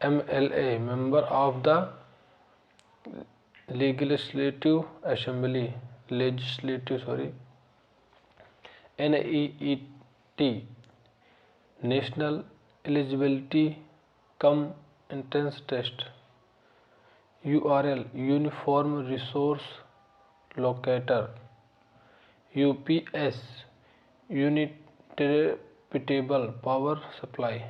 MLA member of the NEET National Eligibility Cum Entrance Test URL Uniform Resource Locator UPS Unitary Power Supply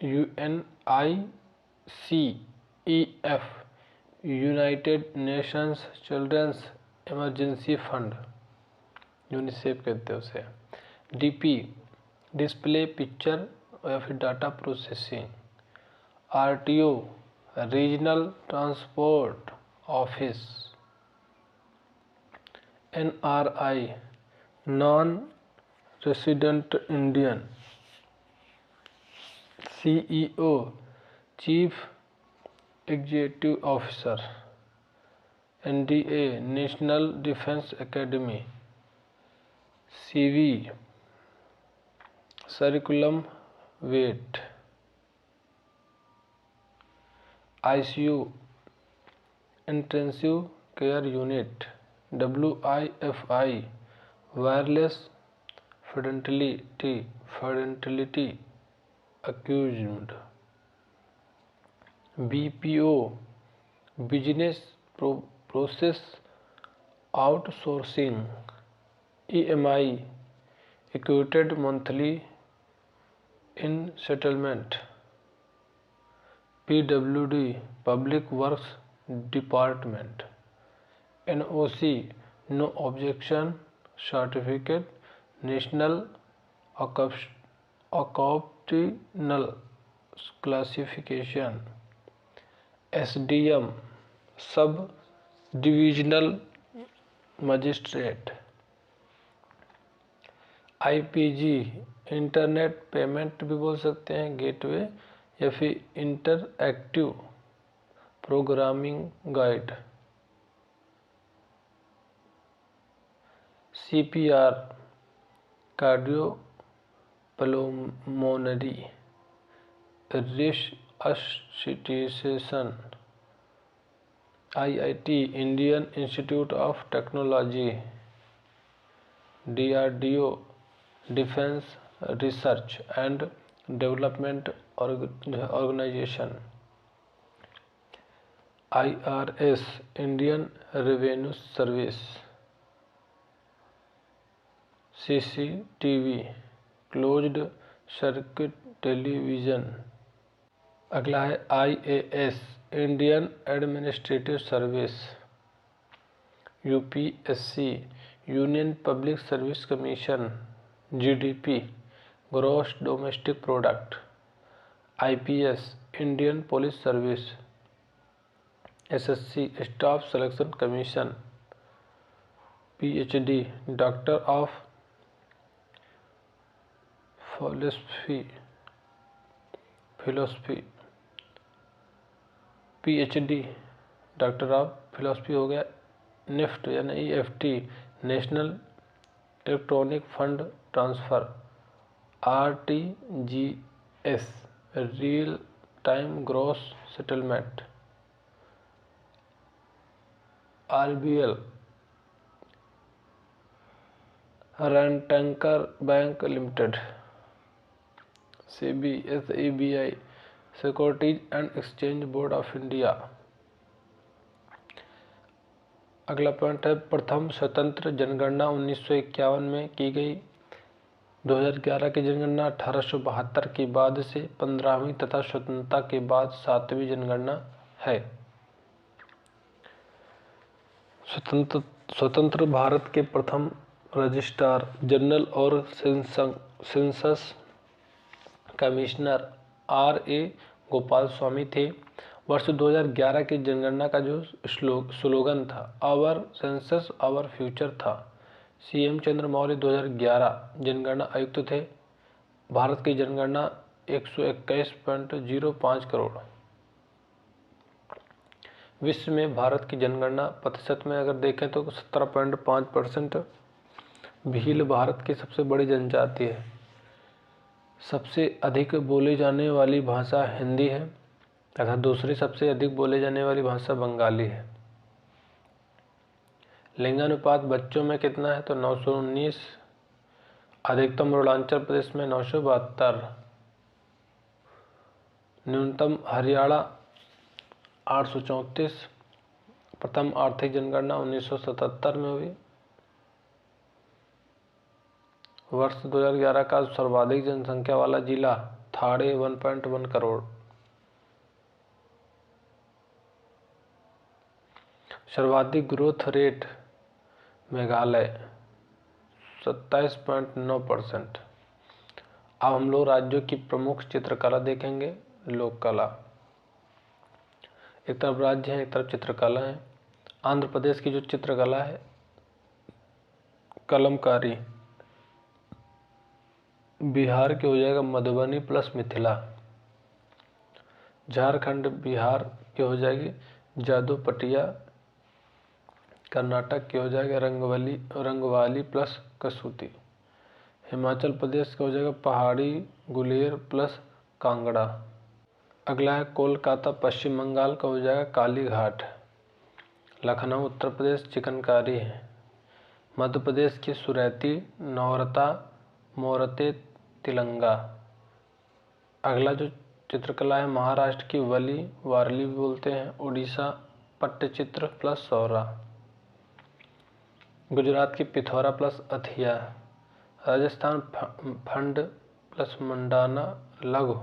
UNICEF United Nations Children's Emergency Fund UNICEF कहते हैं उसे DP डिस्प्ले पिक्चर या फिर data processing RTO regional transport office NRI non resident Indian CEO chief executive officer NDA national defence academy CV curriculum vitae ICU intensive care unit WIFI wireless fidelity accused BPO business process outsourcing EMI equated monthly in settlement PWD public works department NOC no objection certificate national occupational classification SDM sub divisional magistrate IPG internet payment भी बोल सकते हैं गेटवे या फिर interactive programming guide CPR cardiopulmonary resuscitation IIT Indian institute of technology DRDO defence research and development organisation IRS Indian revenue service CCTV closed circuit television. अगला है IAS Indian administrative service UPSC union public service commission GDP gross domestic product IPS Indian police service SSC staff selection commission PhD doctor of philosophy PhD doctor of philosophy हो गया। निफ्ट यानी EFT national electronic fund transfer RTGS real time gross settlement RBL Ratnakar bank limited SEBI securities and exchange board of India. अगला पॉइंट है प्रथम स्वतंत्र जनगणना 1951 में की गई। 2011 की जनगणना 1872 के बाद से 15वीं तथा स्वतंत्रता के बाद 7वीं जनगणना है। स्वतंत्र भारत के प्रथम रजिस्ट्रार जनरल और census commissioner RA Gopal Swami थे। वर्ष 2011 की जनगणना का जो स्लोगन था आवर सेंसस आवर फ्यूचर था। CM चंद्र मौर्य 2011 जनगणना आयुक्त थे। भारत की जनगणना 121.05 करोड़ विश्व में भारत की जनगणना प्रतिशत में अगर देखें तो 17.5%। भील भारत की सबसे बड़ी जनजाति है। सबसे अधिक बोली जाने वाली भाषा हिंदी है तथा दूसरी सबसे अधिक बोली जाने वाली भाषा बंगाली है। लिंगानुपात बच्चों में कितना है तो 919। अधिकतम अरुणाचल प्रदेश में 972। न्यूनतम हरियाणा 834। प्रथम आर्थिक जनगणना 1977 में हुई। वर्ष 2011 का सर्वाधिक जनसंख्या वाला जिला थाड़े 1.1 करोड़। सर्वाधिक ग्रोथ रेट मेघालय 27.9%। अब हम लोग राज्यों की प्रमुख चित्रकला देखेंगे। लोक कला, एक तरफ राज्य है एक तरफ चित्रकला है। आंध्र प्रदेश की जो चित्रकला है कलमकारी। बिहार के हो जाएगा मधुबनी प्लस मिथिला। झारखंड बिहार के हो जाएगी जादूपटिया। कर्नाटक के हो जाएगा रंगवाली प्लस कसूती। हिमाचल प्रदेश का हो जाएगा पहाड़ी गुलेर प्लस कांगड़ा। अगला है कोलकाता पश्चिम बंगाल का हो जाएगा काली घाट। लखनऊ उत्तर प्रदेश चिकनकारी है। मध्य प्रदेश की सुरैती नौरता मोरते तिलंगा। अगला जो चित्रकला है महाराष्ट्र की वारली भी बोलते हैं। उड़ीसा पट्टचित्र प्लस सौरा। गुजरात की पिथौरा प्लस अथिया। राजस्थान फंड प्लस मंडाना लघु।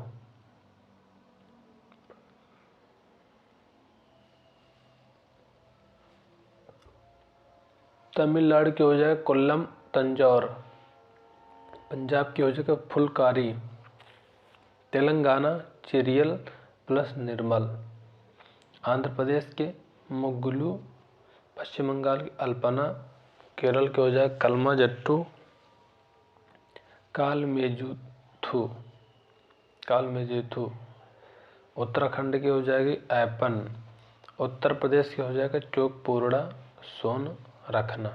तमिलनाडु की हो जाएगा कोल्लम तंजौर। पंजाब की हो जाएगा फुलकारी। तेलंगाना चिरियल प्लस निर्मल। आंध्र प्रदेश के मुग्गुलू। पश्चिम बंगाल की अल्पना। केरल के हो जाएगा कलमा जट्टू कालमेजुथु। उत्तराखंड की हो जाएगी ऐपन। उत्तर प्रदेश की हो जाएगा चोकपूर्णा सोन रखना।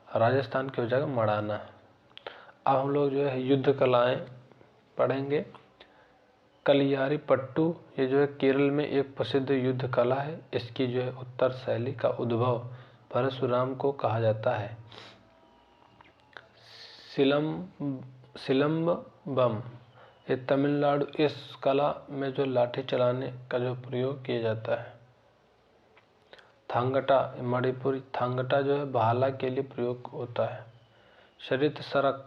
राजस्थान की हो जाएगा मड़ाना। अब हम लोग जो है युद्ध कलाएं पढ़ेंगे। कलियारी पट्टू ये जो है केरल में एक प्रसिद्ध युद्ध कला है। इसकी जो है उत्तर शैली का उद्भव परशुराम को कहा जाता है। सिलम्बम ये तमिलनाडु। इस कला में जो लाठी चलाने का जो प्रयोग किया जाता है। थांगटा मणिपुरी। थांगटा जो है भाला के लिए प्रयोग होता है। शरीत सरक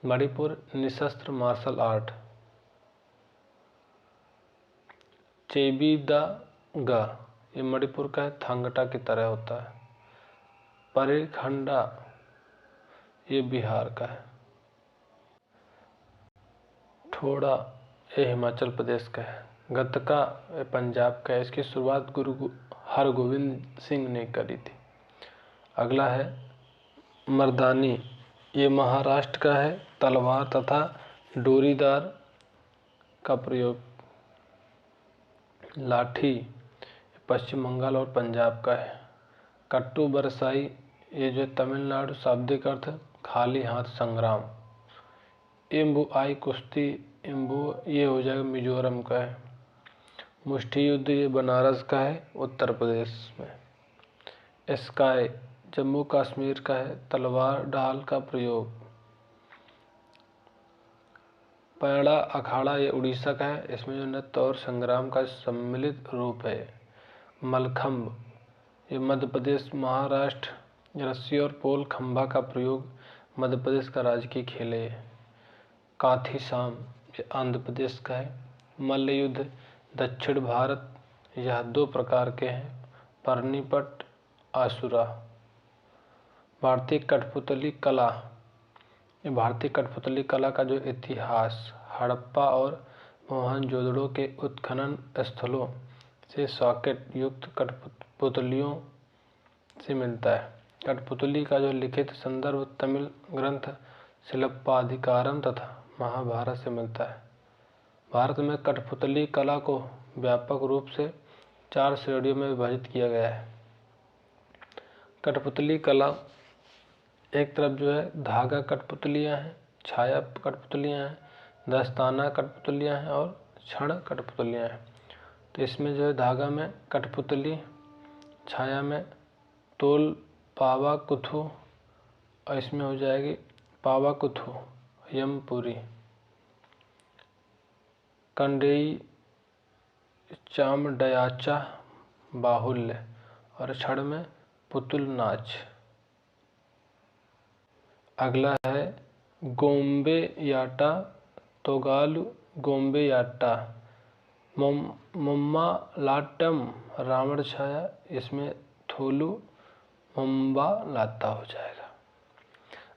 मणिपुर निशस्त्र मार्शल आर्ट। चेबीदागा ये मणिपुर का है। थांगटा की तरह होता है। परिखंडा ये बिहार का है। ठोड़ा ये हिमाचल प्रदेश का है। गतका ये पंजाब का है। इसकी शुरुआत गुरु हरगोविंद सिंह ने करी थी। अगला है मर्दानी ये महाराष्ट्र का है। तलवार तथा डोरीदार का प्रयोग। लाठी पश्चिम बंगाल और पंजाब का है। कट्टू बरसाई ये जो तमिलनाडु। शाब्दिक अर्थ खाली हाथ संग्राम। एम्बु आई कुश्ती एम्बु ये हो जाएगा मिजोरम का है। मुष्टि युद्ध ये बनारस का है उत्तर प्रदेश में। स्काई जम्मू कश्मीर का है। तलवार ढाल का प्रयोग। पैड़ा अखाड़ा ये उड़ीसा का है। इसमें जो नृत्य और संग्राम का सम्मिलित रूप है। मलखम्ब ये मध्य प्रदेश महाराष्ट्र। रस्सी और पोल खंभा का प्रयोग मध्य प्रदेश का राजकीय खेल है। काथी साम ये आंध्र प्रदेश का है। मल्ल युद्ध दक्षिण भारत। यह दो प्रकार के हैं। पानीपत आसुरा। भारतीय कठपुतली कला ये भारतीय कठपुतली कला का जो इतिहास हड़प्पा और मोहनजोदड़ो के उत्खनन स्थलों से सॉकेट युक्त कठपुतलियों से मिलता है। कठपुतली का जो लिखित संदर्भ तमिल ग्रंथ शिल्पाधिकारम तथा महाभारत से मिलता है। भारत में कठपुतली कला को व्यापक रूप से 4 श्रेणियों में विभाजित किया गया है। कठपुतली कला, एक तरफ जो है धागा कठपुतलियाँ हैं, छाया कठपुतलियाँ हैं, दस्ताना कठपुतलियाँ हैं और छड़ कठपुतलियाँ हैं। तो इसमें जो है धागा में कठपुतली, छाया में तोल पावा कुथु और इसमें हो जाएगी पावा कुथु यमपुरी। कंडेई चामडयाचा बाहुल्य और छड़ में पुतुल नाच। अगला है गोम्बेयाटा तोगालु गोम्बेयाटा मुम्मालाट्टम रावण छाया, इसमें थोलू मुम्बालाता हो जाएगा।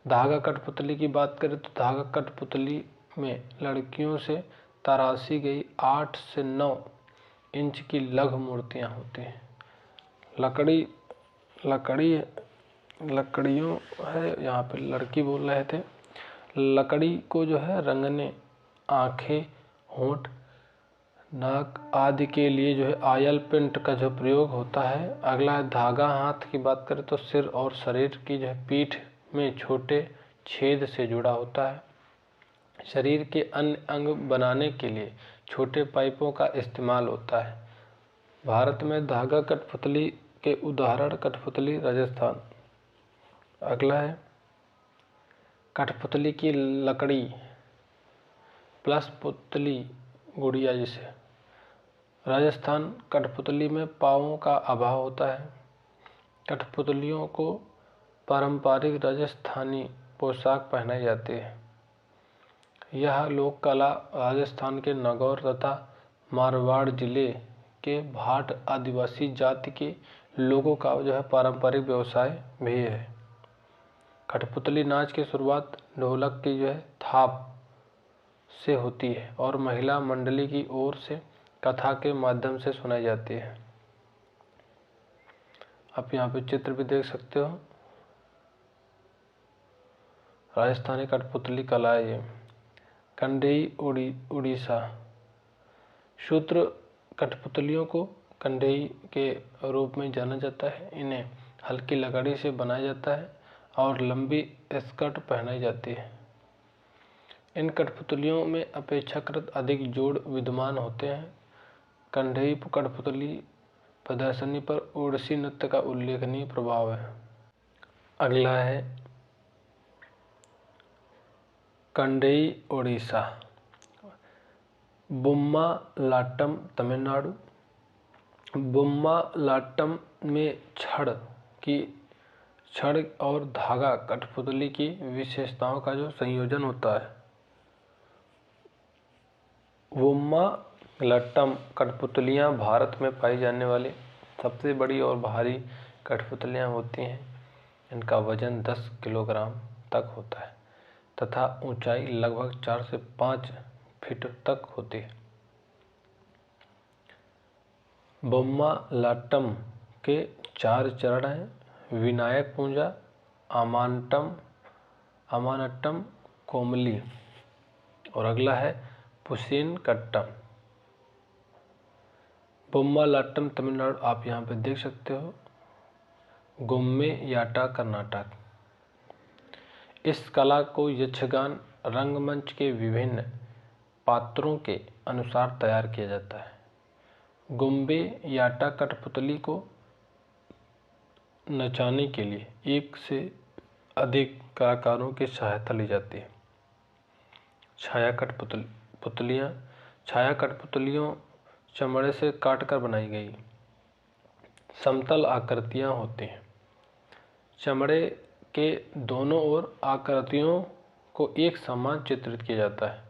धागा कठपुतली की बात करें तो धागा कठपुतली में लड़कियों से तराशी गई 8 से 9 इंच की लघु मूर्तियाँ होती हैं। लकड़ियों है, यहाँ पे लड़की बोल रहे थे। लकड़ी को जो है रंगने, आँखें, होंठ, नाक आदि के लिए जो है ऑयल पेंट का जो प्रयोग होता है। अगला है धागा हाथ की बात करें तो सिर और शरीर की जो है पीठ में छोटे छेद से जुड़ा होता है। शरीर के अन्य अंग बनाने के लिए छोटे पाइपों का इस्तेमाल होता है। भारत में धागा कठपुतली के उदाहरण कठपुतली राजस्थान। अगला है कठपुतली की लकड़ी प्लस पुतली गुड़िया, जिसे राजस्थान कठपुतली में पाँवों का अभाव होता है। कठपुतलियों को पारंपरिक राजस्थानी पोशाक पहनाई जाती है। यह लोक कला राजस्थान के नागौर तथा मारवाड़ जिले के भाट आदिवासी जाति के लोगों का जो है पारंपरिक व्यवसाय भी है। कठपुतली नाच की शुरुआत ढोलक की जो है थाप से होती है और महिला मंडली की ओर से कथा के माध्यम से सुनाई जाती है। आप यहाँ पे चित्र भी देख सकते हो। राजस्थानी कठपुतली कला है ये। कंडेई उड़ीसा। सूत्र कठपुतलियों को कंडेई के रूप में जाना जाता है। इन्हें हल्की लकड़ी से बनाया जाता है और लंबी स्कर्ट पहनाई जाती है। इन कठपुतलियों में अपेक्षाकृत अधिक जोड़ विद्यमान होते हैं। कंडेई कठपुतली प्रदर्शनी पर ओडिसी नृत्य का उल्लेखनीय प्रभाव है। अगला है कंडेई ओडिशा। बुम्मालाट्टम तमिलनाडु। बुम्मालाट्टम में छड़ और धागा कठपुतली की विशेषताओं का जो संयोजन होता है। बुम्मालाट्टम कठपुतलियाँ भारत में पाई जाने वाली सबसे बड़ी और भारी कठपुतलियाँ होती हैं। इनका वजन 10 किलोग्राम तक होता है तथा ऊंचाई लगभग 4 से 5 फीट तक होती है। बुम्मालाट्टम के 4 चरण हैं: विनायक पूजा, अमानट्टम, कोमली और अगला है पुसीन कट्टम। बुम्मालाट्टम तमिलनाडु आप यहाँ पे देख सकते हो। गोम्बेयाटा कर्नाटक। इस कला को यक्षगान रंगमंच के विभिन्न पात्रों के अनुसार तैयार किया जाता है। गोम्बेयाटा कठपुतली को नचाने के लिए एक से अधिक कलाकारों की सहायता ली जाती है। छाया कठपुतलियों चमड़े से काटकर बनाई गई समतल आकृतियाँ होती हैं। चमड़े के दोनों ओर आकृतियों को एक समान चित्रित किया जाता है।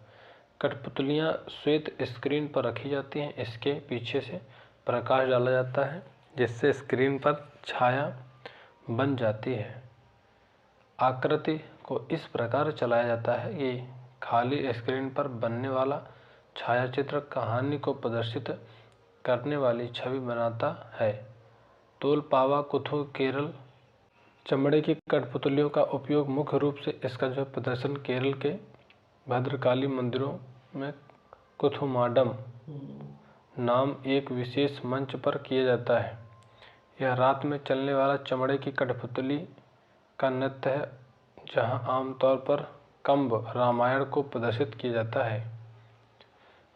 कठपुतलियाँ श्वेत स्क्रीन पर रखी जाती हैं। इसके पीछे से प्रकाश डाला जाता है जिससे स्क्रीन पर छाया बन जाती है। आकृति को इस प्रकार चलाया जाता है कि खाली स्क्रीन पर बनने वाला छायाचित्र कहानी को प्रदर्शित करने वाली छवि बनाता है। तोलपावा कुथु केरल। चमड़े की कठपुतलियों का उपयोग मुख्य रूप से इसका जो प्रदर्शन केरल के भद्रकाली मंदिरों में कुथुमाडम नाम एक विशेष मंच पर किया जाता है। यह रात में चलने वाला चमड़े की कठपुतली का नृत्य है, जहां आमतौर पर कंब रामायण को प्रदर्शित किया जाता है।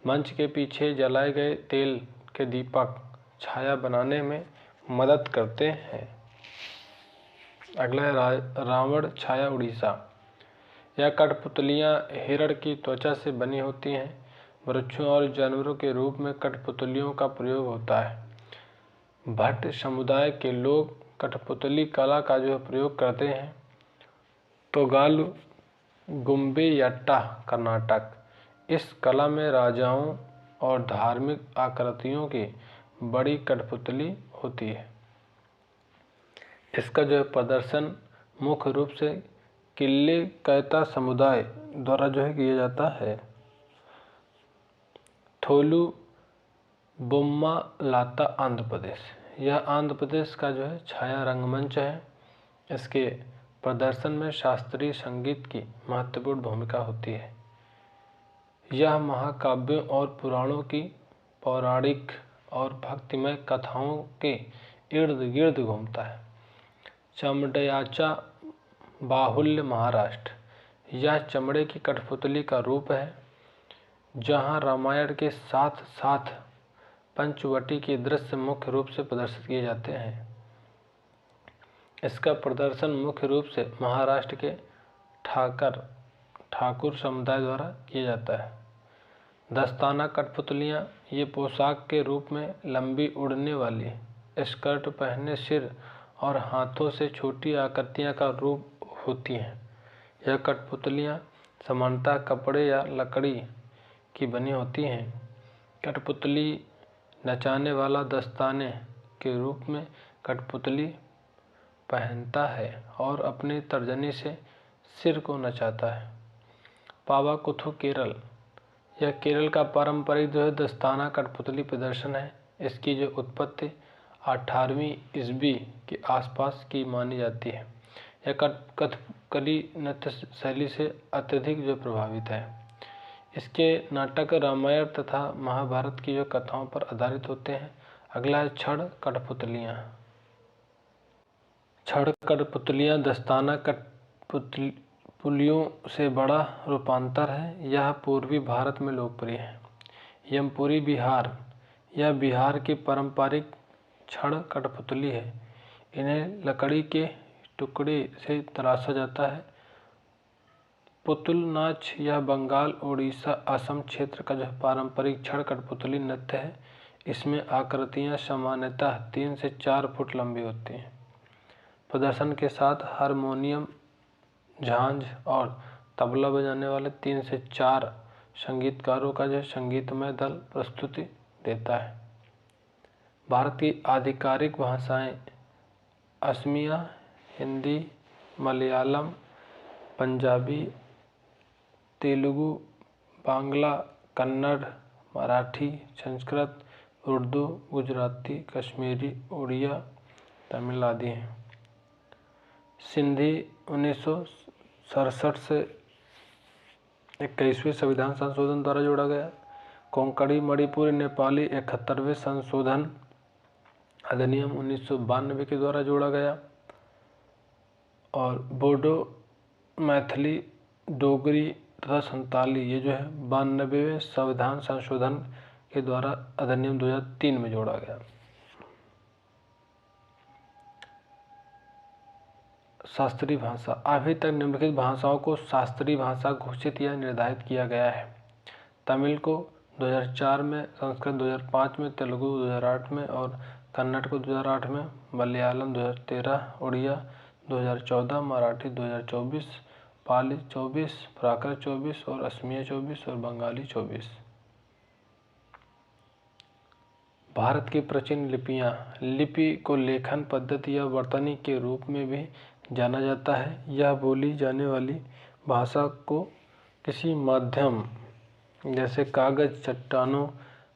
मंच के पीछे जलाए गए तेल के दीपक छाया बनाने में मदद करते हैं। अगला है रावण छाया उड़ीसा। यह कठपुतलियाँ हिरण की त्वचा से बनी होती हैं। वृक्षों और जानवरों के रूप में कठपुतलियों का प्रयोग होता है। भट्ट समुदाय के लोग कठपुतली कला का जो प्रयोग करते हैं। तोगाल गुम्बेयट्टा कर्नाटक। इस कला में राजाओं और धार्मिक आकृतियों की बड़ी कठपुतली होती है। इसका जो है प्रदर्शन मुख्य रूप से किल्ले कैता समुदाय द्वारा जो है किया जाता है। थोलू बोम्मा लाता आंध्र प्रदेश। यह आंध्र प्रदेश का जो है छाया रंगमंच है। इसके प्रदर्शन में शास्त्रीय संगीत की महत्वपूर्ण भूमिका होती है। यह महाकाव्यों और पुराणों की पौराणिक और भक्तिमय कथाओं के इर्द गिर्द घूमता है। चमड़याचा बाहुल्य महाराष्ट्र। यह चमड़े की कठपुतली का रूप है, जहां रामायण के साथ साथ पंचवटी के दृश्य मुख्य रूप से प्रदर्शित किए जाते हैं। इसका प्रदर्शन मुख्य रूप से महाराष्ट्र के ठाकुर समुदाय द्वारा किया जाता है। दस्ताना कठपुतलियाँ ये पोशाक के रूप में लंबी उड़ने वाली स्कर्ट पहने सिर और हाथों से छोटी आकृतियाँ का रूप होती हैं। यह कठपुतलियाँ सामान्यतः कपड़े या लकड़ी की बनी होती हैं। कठपुतली नचाने वाला दस्ताने के रूप में कठपुतली पहनता है और अपनी तर्जनी से सिर को नचाता है। पावाकुथु केरल। यह केरल का पारंपरिक जो है दस्ताना कठपुतली प्रदर्शन है। इसकी जो उत्पत्ति 18वीं ईस्वी के आसपास की मानी जाती है। यह कथकली नृत्य शैली से अत्यधिक जो प्रभावित है। इसके नाटक रामायण तथा महाभारत की जो कथाओं पर आधारित होते हैं। अगला है छड़ कठपुतलियाँ। छड़ कठपुतलियाँ दस्ताना कठपुतलियों से बड़ा रूपांतर है। यह पूर्वी भारत में लोकप्रिय है। यमपुरी बिहार। यह बिहार की पारंपरिक छड़ कठपुतली है। इन्हें लकड़ी के टुकड़े से तराशा जाता है। पुतुल नाच यह बंगाल, उड़ीसा, असम क्षेत्र का जो पारंपरिक छड़ कठपुतली नृत्य है। इसमें आकृतियाँ सामान्यतः 3 से 4 फुट लंबी होती हैं। प्रदर्शन के साथ हारमोनियम, झांझ और तबला बजाने वाले 3 से 4 संगीतकारों का जो संगीतमय दल प्रस्तुति देता है। भारत की आधिकारिक भाषाएं असमिया, हिंदी, मलयालम, पंजाबी, तेलुगु, बांग्ला, कन्नड़, मराठी, संस्कृत, उर्दू, गुजराती, कश्मीरी, उड़िया, तमिल आदि हैं। सिंधी 1967 से 21वें संविधान संशोधन द्वारा जोड़ा गया। कोंकणी मणिपुरी नेपाली 71वें संशोधन अधिनियम 1992 के द्वारा जोड़ा गया। और बोडो, मैथिली, डोगरी तथा संताली ये जो है 92वें संविधान संशोधन के द्वारा अधिनियम 2003 में जोड़ा गया। शास्त्रीय भाषा। अभी तक निम्नलिखित भाषाओं को शास्त्रीय भाषा घोषित या निर्धारित किया गया है। तमिल को 2004 में, संस्कृत 2005 में, तेलुगु 2008 में और कन्नड़ को 2008 में, मलयालम 2013, उड़िया 2014, मराठी 2024, पाली 24, प्राकृत 24 और असमिया 24 और बंगाली 24। भारत की प्राचीन लिपियाँ। लिपि को लेखन पद्धति या वर्तनी के रूप में भी जाना जाता है। यह बोली जाने वाली भाषा को किसी माध्यम जैसे कागज, चट्टानों,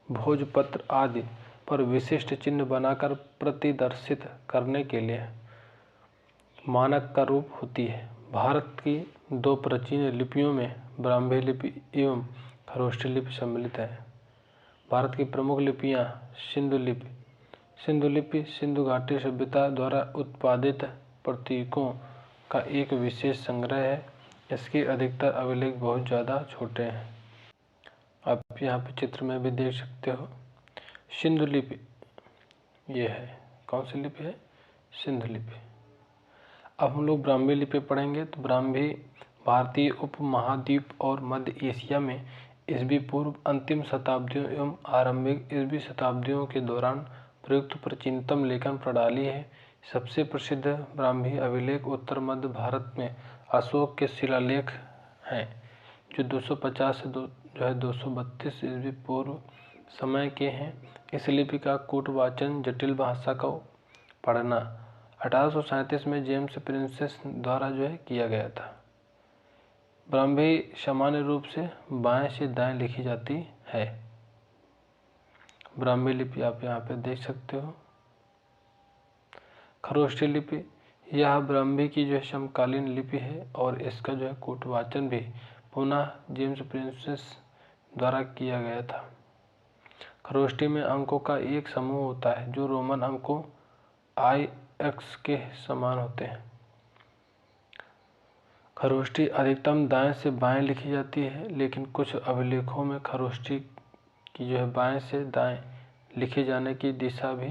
भोजपत्र आदि पर विशिष्ट चिन्ह बनाकर प्रतिदर्शित करने के लिए मानक का रूप होती है। भारत की 2 प्राचीन लिपियों में ब्राह्मी लिपि एवं खरोष्ठी लिपि सम्मिलित है। भारत की प्रमुख लिपियाँ सिंधु लिपि। सिंधु लिपि सिंधु घाटी सभ्यता द्वारा उत्पादित प्रतीकों का एक विशेष संग्रह है। इसके अधिकतर अभिलेख बहुत ज़्यादा छोटे हैं। आप यहाँ पे चित्र में भी देख सकते हो। सिंधु लिपि ये है, कौन सी लिपि है? सिंधु लिपि। अब हम लोग ब्राह्मी लिपि पढ़ेंगे। तो ब्राह्मी भारतीय उपमहाद्वीप और मध्य एशिया में ईस्वी पूर्व अंतिम शताब्दियों एवं आरंभिक ईस्वी शताब्दियों के दौरान प्रयुक्त प्राचीनतम लेखन प्रणाली है। सबसे प्रसिद्ध ब्राह्मी अभिलेख उत्तर मध्य भारत में अशोक के शिलालेख हैं, जो 250 से 232 ईस्वी पूर्व समय के हैं। इस लिपि का कूटवाचन जटिल भाषा को पढ़ना 1837 में जेम्स प्रिंसेस द्वारा किया गया था। ब्राह्मी सामान्य रूप से बाएं से दाएं लिखी जाती है। ब्राह्मी लिपि आप यहाँ पे देख सकते हो। खरोष्ठी लिपि यह ब्राह्मी की समकालीन लिपि है और इसका कूटवाचन भी पुनः जेम्स प्रिंसेस द्वारा किया गया था। खरोष्ठी में अंकों का एक समूह होता है जो रोमन अंकों IX के समान होते हैं। खरोष्ठी अधिकतम दाएं से बाएं लिखी जाती है, लेकिन कुछ अभिलेखों में खरोष्ठी की बाएं से दाएं लिखे जाने की दिशा भी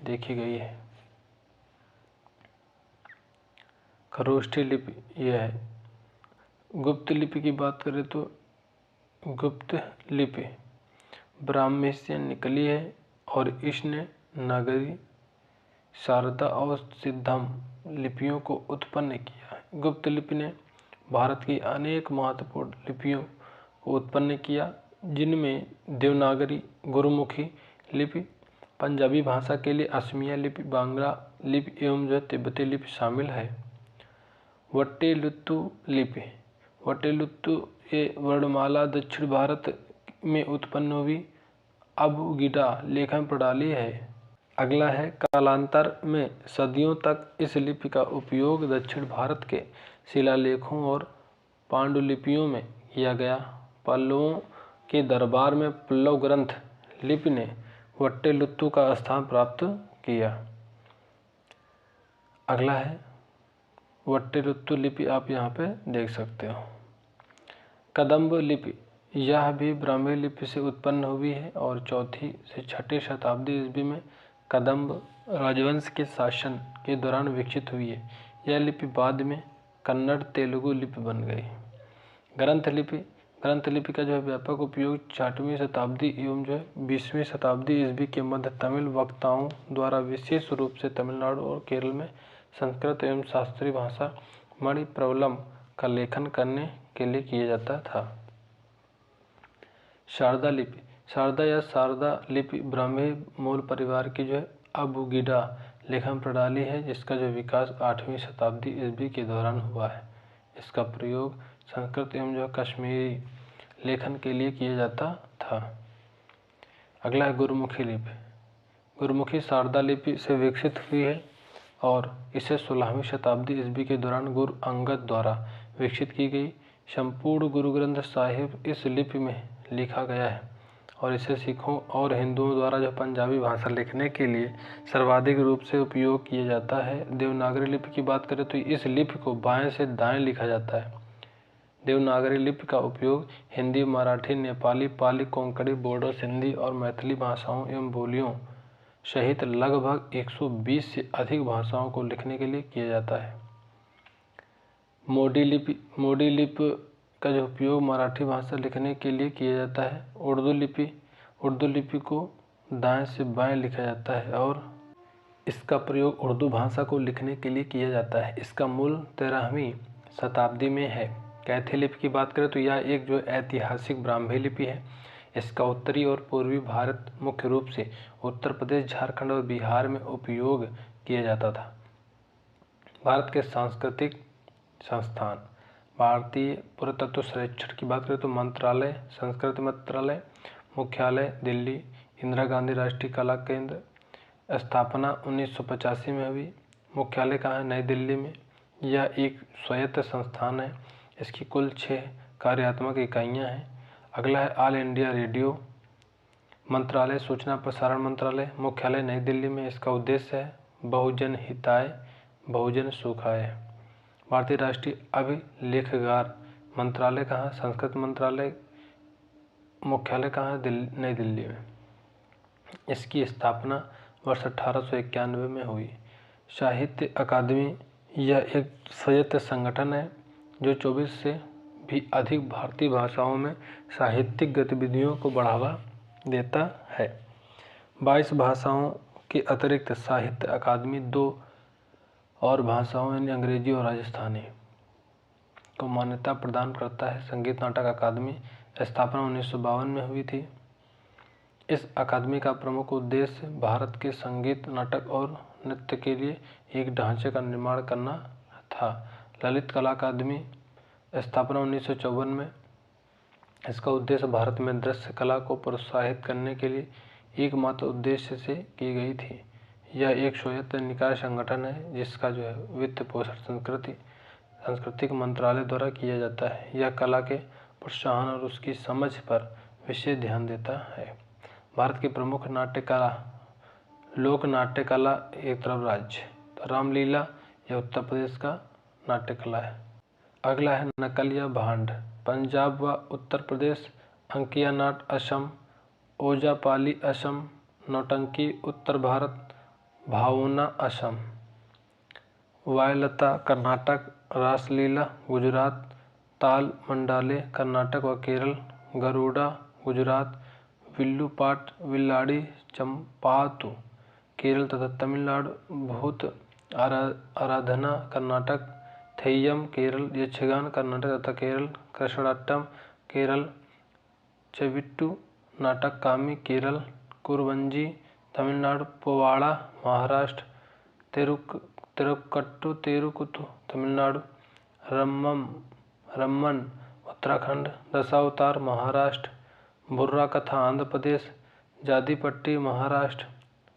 देखी गई है। खरोष्ठी लिपि यह है। गुप्त लिपि की बात करें तो गुप्त लिपि ब्राह्मी से निकली है और इसने नागरी, शारदा और सिद्धम लिपियों को उत्पन्न किया है। गुप्त लिपि ने भारत की अनेक महत्वपूर्ण लिपियों को उत्पन्न किया, जिनमें देवनागरी, गुरुमुखी लिपि, पंजाबी भाषा के लिए असमिया लिपि, बांग्ला लिपि एवं तिब्बती लिपि शामिल है। वट्टेलुत्तु लिपि वट्टेलुत्तु ये वर्णमाला दक्षिण भारत में उत्पन्न हुई अबुगिडा लेखन प्रणाली है। अगला है कालांतर में सदियों तक इस लिपि का उपयोग दक्षिण भारत के शिलालेखों और पांडुलिपियों में किया गया। पल्लवों के दरबार में पल्लव ग्रंथ लिपि ने वट्टेलुत्तु का स्थान प्राप्त किया। अगला है वट्टेलुत्तु लिपि, आप यहाँ पे देख सकते हो। कदम्ब लिपि यह भी ब्राह्मी लिपि से उत्पन्न हुई है और 4वीं से 6वीं शताब्दी ईस्वी में कदम्ब राजवंश के शासन के दौरान विकसित हुई है। यह लिपि बाद में कन्नड़ तेलुगु लिपि बन गई। ग्रंथ लिपि का व्यापक उपयोग 6वीं शताब्दी एवं 20वीं शताब्दी ईस्वी के मध्य तमिल वक्ताओं द्वारा विशेष रूप से तमिलनाडु और केरल में संस्कृत एवं शास्त्रीय भाषा मणिप्रवलम का लेखन करने के लिए किया जाता था। शारदा लिपि शारदा लिपि ब्राह्मी मूल परिवार की अबुगिडा लेखन प्रणाली है, जिसका विकास 8वीं शताब्दी ईस्वी के दौरान हुआ है। इसका प्रयोग संस्कृत एवं कश्मीरी लेखन के लिए किया जाता था। अगला है गुरुमुखी लिपि। गुरुमुखी शारदा लिपि से विकसित हुई है और इसे 16वीं शताब्दी ईस्वी के दौरान गुरु अंगद द्वारा विकसित की गई। संपूर्ण गुरु ग्रंथ साहिब इस लिपि में लिखा गया है और इसे सिखों और हिंदुओं द्वारा पंजाबी भाषा लिखने के लिए सर्वाधिक रूप से उपयोग किया जाता है। देवनागरी लिपि की बात करें तो इस लिपि को बाएं से दाएं लिखा जाता है। देवनागरी लिपि का उपयोग हिंदी, मराठी, नेपाली, पाली, कोंकणी, बोडो, सिंधी और मैथिली भाषाओं एवं बोलियों सहित लगभग 120 से अधिक भाषाओं को लिखने के लिए किया जाता है। मोडी लिपि का उपयोग मराठी भाषा लिखने के लिए किया जाता है। उर्दू लिपि को दाएं से बाएं लिखा जाता है और इसका प्रयोग उर्दू भाषा को लिखने के लिए किया जाता है। इसका मूल 13वीं शताब्दी में है। कैथी लिपि की बात करें तो यह एक ऐतिहासिक ब्राह्मी लिपि है। इसका उत्तरी और पूर्वी भारत, मुख्य रूप से उत्तर प्रदेश, झारखंड और बिहार में उपयोग किया जाता था। भारत के सांस्कृतिक संस्थान भारतीय पुरातत्व सर्वेक्षण की बात करें तो मंत्रालय, संस्कृत मंत्रालय, मुख्यालय दिल्ली, इंदिरा गांधी राष्ट्रीय कला केंद्र, स्थापना 1985 में हुई। मुख्यालय कहाँ है? नई दिल्ली में। यह एक स्वायत्त संस्थान है। इसकी कुल 6 कार्यात्मक इकाइयाँ हैं। अगला है ऑल इंडिया रेडियो। मंत्रालय सूचना प्रसारण मंत्रालय, मुख्यालय नई दिल्ली में। इसका उद्देश्य है बहुजन हिताय बहुजन सुखाय। भारतीय राष्ट्रीय अभिलेखागार मंत्रालय कहाँ है? संस्कृत मंत्रालय। मुख्यालय कहाँ है? नई दिल्ली में। इसकी स्थापना वर्ष 1891 में हुई। साहित्य अकादमी यह एक स्वायत्त संगठन है जो 24 से भी अधिक भारतीय भाषाओं में साहित्यिक गतिविधियों को बढ़ावा देता है। 22 भाषाओं के अतिरिक्त साहित्य अकादमी 2 और भाषाओं यानी अंग्रेजी और राजस्थानी को मान्यता प्रदान करता है। संगीत नाटक अकादमी स्थापना 1952 में हुई थी। इस अकादमी का प्रमुख उद्देश्य भारत के संगीत, नाटक और नृत्य के लिए एक ढांचे का निर्माण करना था। ललित कला अकादमी स्थापना 1954 में। इसका उद्देश्य भारत में दृश्य कला को प्रोत्साहित करने के लिए एकमात्र उद्देश्य से की गई थी। यह एक स्वायत्त निकाय संगठन है जिसका वित्त पोषण सांस्कृतिक मंत्रालय द्वारा किया जाता है। यह कला के प्रोत्साहन और उसकी समझ पर विशेष ध्यान देता है। भारत की प्रमुख नाट्य कला, लोक नाट्य कला एक तरफ राज्य, तो रामलीला यह उत्तर प्रदेश का नाट्य कला है। अगला है नकल या भांड, पंजाब व उत्तर प्रदेश, अंकिया नाट असम, ओजापाली असम, नौटंकी उत्तर भारत, भावना असम, वायलता कर्नाटक, रासलीला गुजरात, ताल मंडाले कर्नाटक व केरल, गरुड़ा गुजरात, विल्लूपाट विल्लाड़ी चंपातु केरल तथा तमिलनाडु, भूत आराधना कर्नाटक, थेय्यम केरल, यक्षगान कर्नाटक तथा केरल, कृष्णाट्टम केरल, चविट्टू नाटक कामी केरल, कुरवंजी तमिलनाडु, पोवाड़ा महाराष्ट्र, तेरुकुतु तमिलनाडु, रम्मन उत्तराखंड, दशावतार महाराष्ट्र, बुर्रा कथा आंध्र प्रदेश, जादीपट्टी महाराष्ट्र,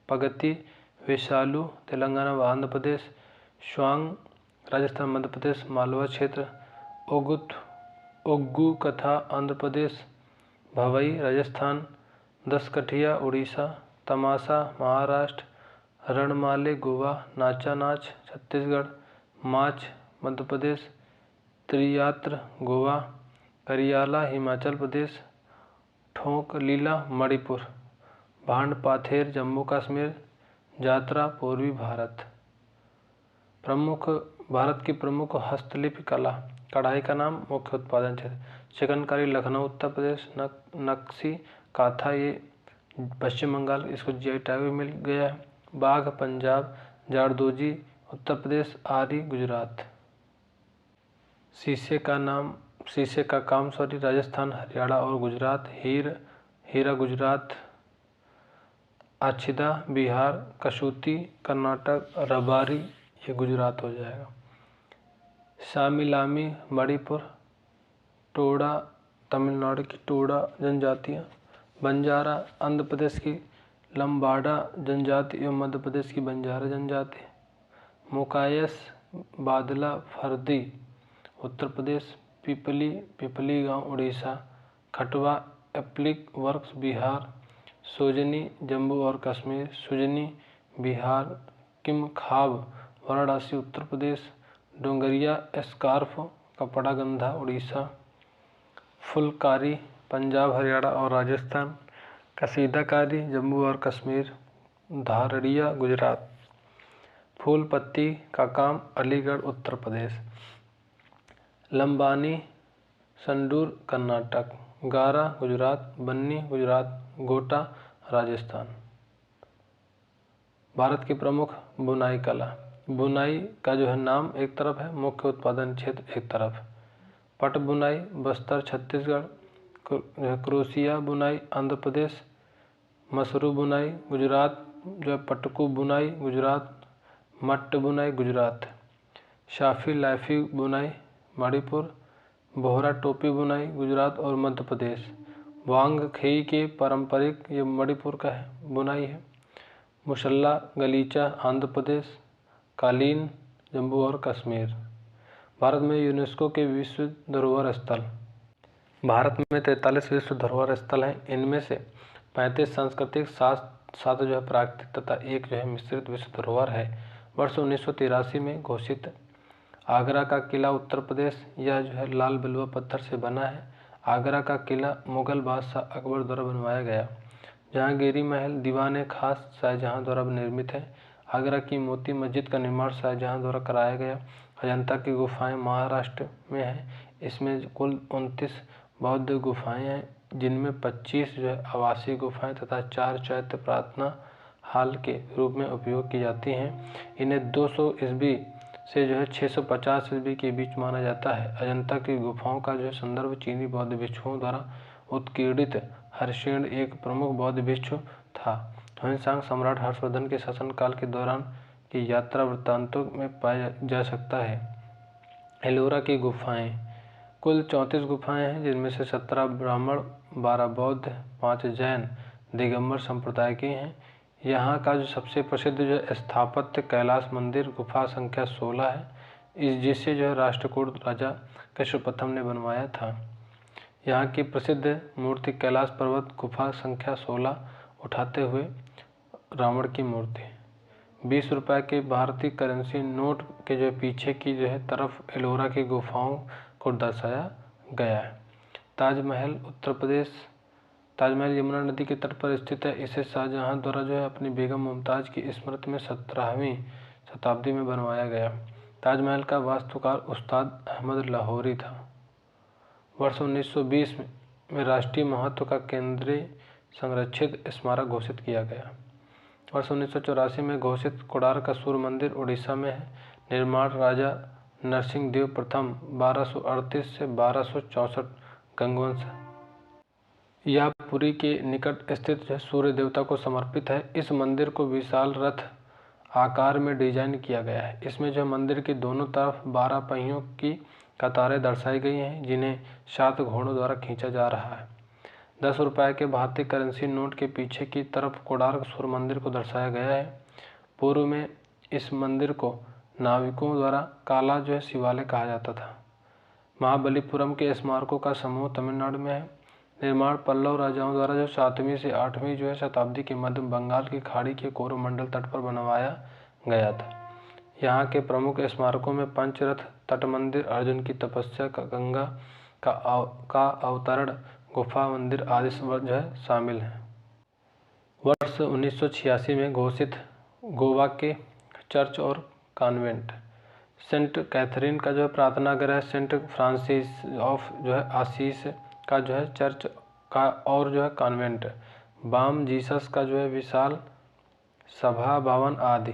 पगती वेशालू तेलंगाना व आंध्र प्रदेश, स्वांग राजस्थान मध्य प्रदेश मालवा क्षेत्र, ओग्गू कथा आंध्र प्रदेश, भवई राजस्थान, दसकठिया उड़ीसा, तमाशा महाराष्ट्र, रणमाले गोवा, नाचा नाच छत्तीसगढ़, माच मध्य प्रदेश, त्रियात्र गोवा, करियाला हिमाचल प्रदेश, ठोंक लीला मणिपुर, भांड पाथेर जम्मू कश्मीर, जात्रा पूर्वी भारत। भारत की प्रमुख हस्तलिपि कला, कढ़ाई का नाम मुख्य उत्पादन क्षेत्र, चिकनकारी लखनऊ उत्तर प्रदेश, नक्शी काथा ये पश्चिम बंगाल, इसको जीआई टैग भी मिल गया है, बाघ पंजाब, जारदोजी उत्तर प्रदेश, आरी गुजरात। शीशे का काम राजस्थान, हरियाणा और गुजरात, हीरा गुजरात, आछिदा बिहार, कसूती कर्नाटक, रबारी ये गुजरात हो जाएगा, शामिलामी मणिपुर, टोडा तमिलनाडु की टोडा जनजातियाँ, बंजारा आंध्र प्रदेश की लंबाडा जनजाति एवं मध्य प्रदेश की बंजारा जनजाति, मुकायस बादला फर्दी उत्तर प्रदेश, पिपली गांव उड़ीसा, खटवा एप्लिक वर्क्स बिहार, सोजनी जम्मू और कश्मीर, सुजनी बिहार, किम खाब वाराणसी उत्तर प्रदेश, डोंगरिया स्कार्फ कपड़ा गंधा उड़ीसा, फुलकारी पंजाब हरियाणा और राजस्थान, कसीदाकारी जम्मू और कश्मीर, धारड़िया गुजरात, फूल पत्ती का काम अलीगढ़ उत्तर प्रदेश, लंबानी संडूर कर्नाटक, गारा गुजरात, बन्नी गुजरात, गोटा राजस्थान। भारत की प्रमुख बुनाई कला, बुनाई का नाम एक तरफ है, मुख्य उत्पादन क्षेत्र एक तरफ, पट बुनाई बस्तर छत्तीसगढ़, क्रोशिया बुनाई आंध्र प्रदेश, मसरू बुनाई गुजरात, पटकू बुनाई गुजरात, मट्ट बुनाई गुजरात, शाफी लाफी बुनाई मणिपुर, बोहरा टोपी बुनाई गुजरात और मध्य प्रदेश, वांग खेई के पारंपरिक ये मणिपुर का बुनाई है, मुसल्ला गलीचा आंध्र प्रदेश, कालीन जम्मू और कश्मीर। भारत में यूनेस्को के विश्व धरोहर स्थल, भारत में 43 विश्व धरोहर स्थल हैं, इनमें से 35 सांस्कृतिक, 7 जो है प्राकृतिक तथा 1 जो है मिश्रित विश्व धरोहर है। वर्ष 1983 में घोषित आगरा का किला उत्तर प्रदेश, यह जो है लाल बिलवा पत्थर से बना है। आगरा का किला मुगल बादशाह अकबर द्वारा बनवाया गया। जहांगीरी महल दीवान खास शाहजहां द्वारा निर्मित है। आगरा की मोती मस्जिद का निर्माण शाहजहां द्वारा कराया गया। अजंता की गुफाएं महाराष्ट्र में है। इसमें कुल 29 बौद्ध गुफाएं हैं, जिनमें 25 जो है आवासीय गुफाएं तथा 4 चैत्य प्रार्थना हाल के रूप में उपयोग की जाती हैं। इन्हें 200 ईस्वी से जो है 650 ईस्वी के बीच माना जाता है। अजंता की गुफाओं का जो है संदर्भ चीनी बौद्ध भिक्षुओं द्वारा उत्कीर्णित हर्षण एक प्रमुख बौद्ध भिक्षु था। ह्वेनसांग सम्राट हर्षवर्धन के शासनकाल के दौरान की यात्रा वृत्तांतों में पाया जा सकता है। एलोरा की गुफाएं कुल 34 गुफाएं हैं, जिनमें से 17 ब्राह्मण, 12 बौद्ध, 5 जैन दिगंबर संप्रदाय की हैं। यहाँ का जो सबसे प्रसिद्ध जो स्थापत्य कैलाश मंदिर गुफा संख्या 16 है, जिसे जो है राष्ट्रकूट राजा कृष्ण प्रथम ने बनवाया था। यहाँ की प्रसिद्ध मूर्ति कैलाश पर्वत गुफा संख्या 16 उठाते हुए रावण की मूर्ति। 20 रुपये के भारतीय करेंसी नोट के जो पीछे की जो है तरफ एलोरा की गुफाओं को दर्शाया गया है। ताजमहल उत्तर प्रदेश। ताजमहल यमुना नदी के तट पर स्थित है। इसे शाहजहां द्वारा जो है अपनी बेगम मुमताज़ की स्मृति में 17वीं शताब्दी में बनवाया गया। ताजमहल का वास्तुकार उस्ताद अहमद लाहौरी था। वर्ष 1920 में राष्ट्रीय महत्व का केंद्रीय संरक्षित स्मारक घोषित किया गया। वर्ष 1984 में घोषित कोणार्क का सूर्य मंदिर उड़ीसा में है। निर्माण राजा नरसिंह देव प्रथम 1238 से 1264 गंगवंश। यह पुरी के निकट स्थित सूर्य देवता को समर्पित है। इस मंदिर को विशाल रथ आकार में डिजाइन किया गया है। इसमें जो मंदिर की दोनों तरफ 12 पहियों की कतारें दर्शाई गई हैं, जिन्हें 7 घोड़ों द्वारा खींचा जा रहा है। 10 रुपये के भारतीय करेंसी नोट के पीछे की तरफ कोणार्क सूर्य मंदिर को दर्शाया गया है। पूर्व में इस मंदिर को नाविकों द्वारा काला जो है शिवालय कहा जाता था। महाबलीपुरम के स्मारकों का समूह तमिलनाडु में है। निर्माण पल्लव राजाओं द्वारा जो 7वीं से 8वीं जो है शताब्दी के मध्य बंगाल की खाड़ी के कोरोमंडल तट पर बनवाया गया था। यहाँ के प्रमुख स्मारकों में पंचरथ तट मंदिर, अर्जुन की तपस्या का गंगा का अवतरण, गुफा मंदिर आदि जो है शामिल हैं। वर्ष 1986 में घोषित गोवा के चर्च और कॉन्वेंट। सेंट कैथरीन का जो है प्रार्थना गृह, सेंट फ्रांसिस ऑफ जो है आशीष का जो है चर्च का और जो है कॉन्वेंट, बाम जीसस का जो है विशाल सभा भवन आदि।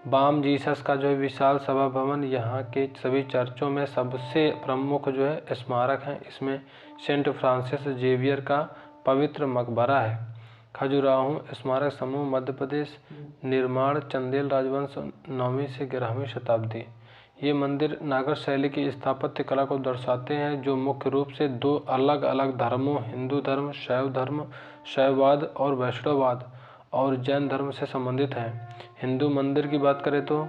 बाम जीसस का जो है विशाल सभा भवन यहाँ के सभी चर्चों में सबसे प्रमुख जो है स्मारक हैं। इसमें सेंट फ्रांसिस जेवियर का पवित्र मकबरा है। खजुराहो स्मारक समूह मध्य प्रदेश। निर्माण चंदेल राजवंश 9वीं से 11वीं शताब्दी। ये मंदिर नागर शैली की स्थापत्य कला को दर्शाते हैं, जो मुख्य रूप से 2 अलग अलग धर्मों हिंदू धर्म, शैव धर्म, शैववाद और वैष्णववाद और जैन धर्म से संबंधित हैं। हिंदू मंदिर की बात करें तो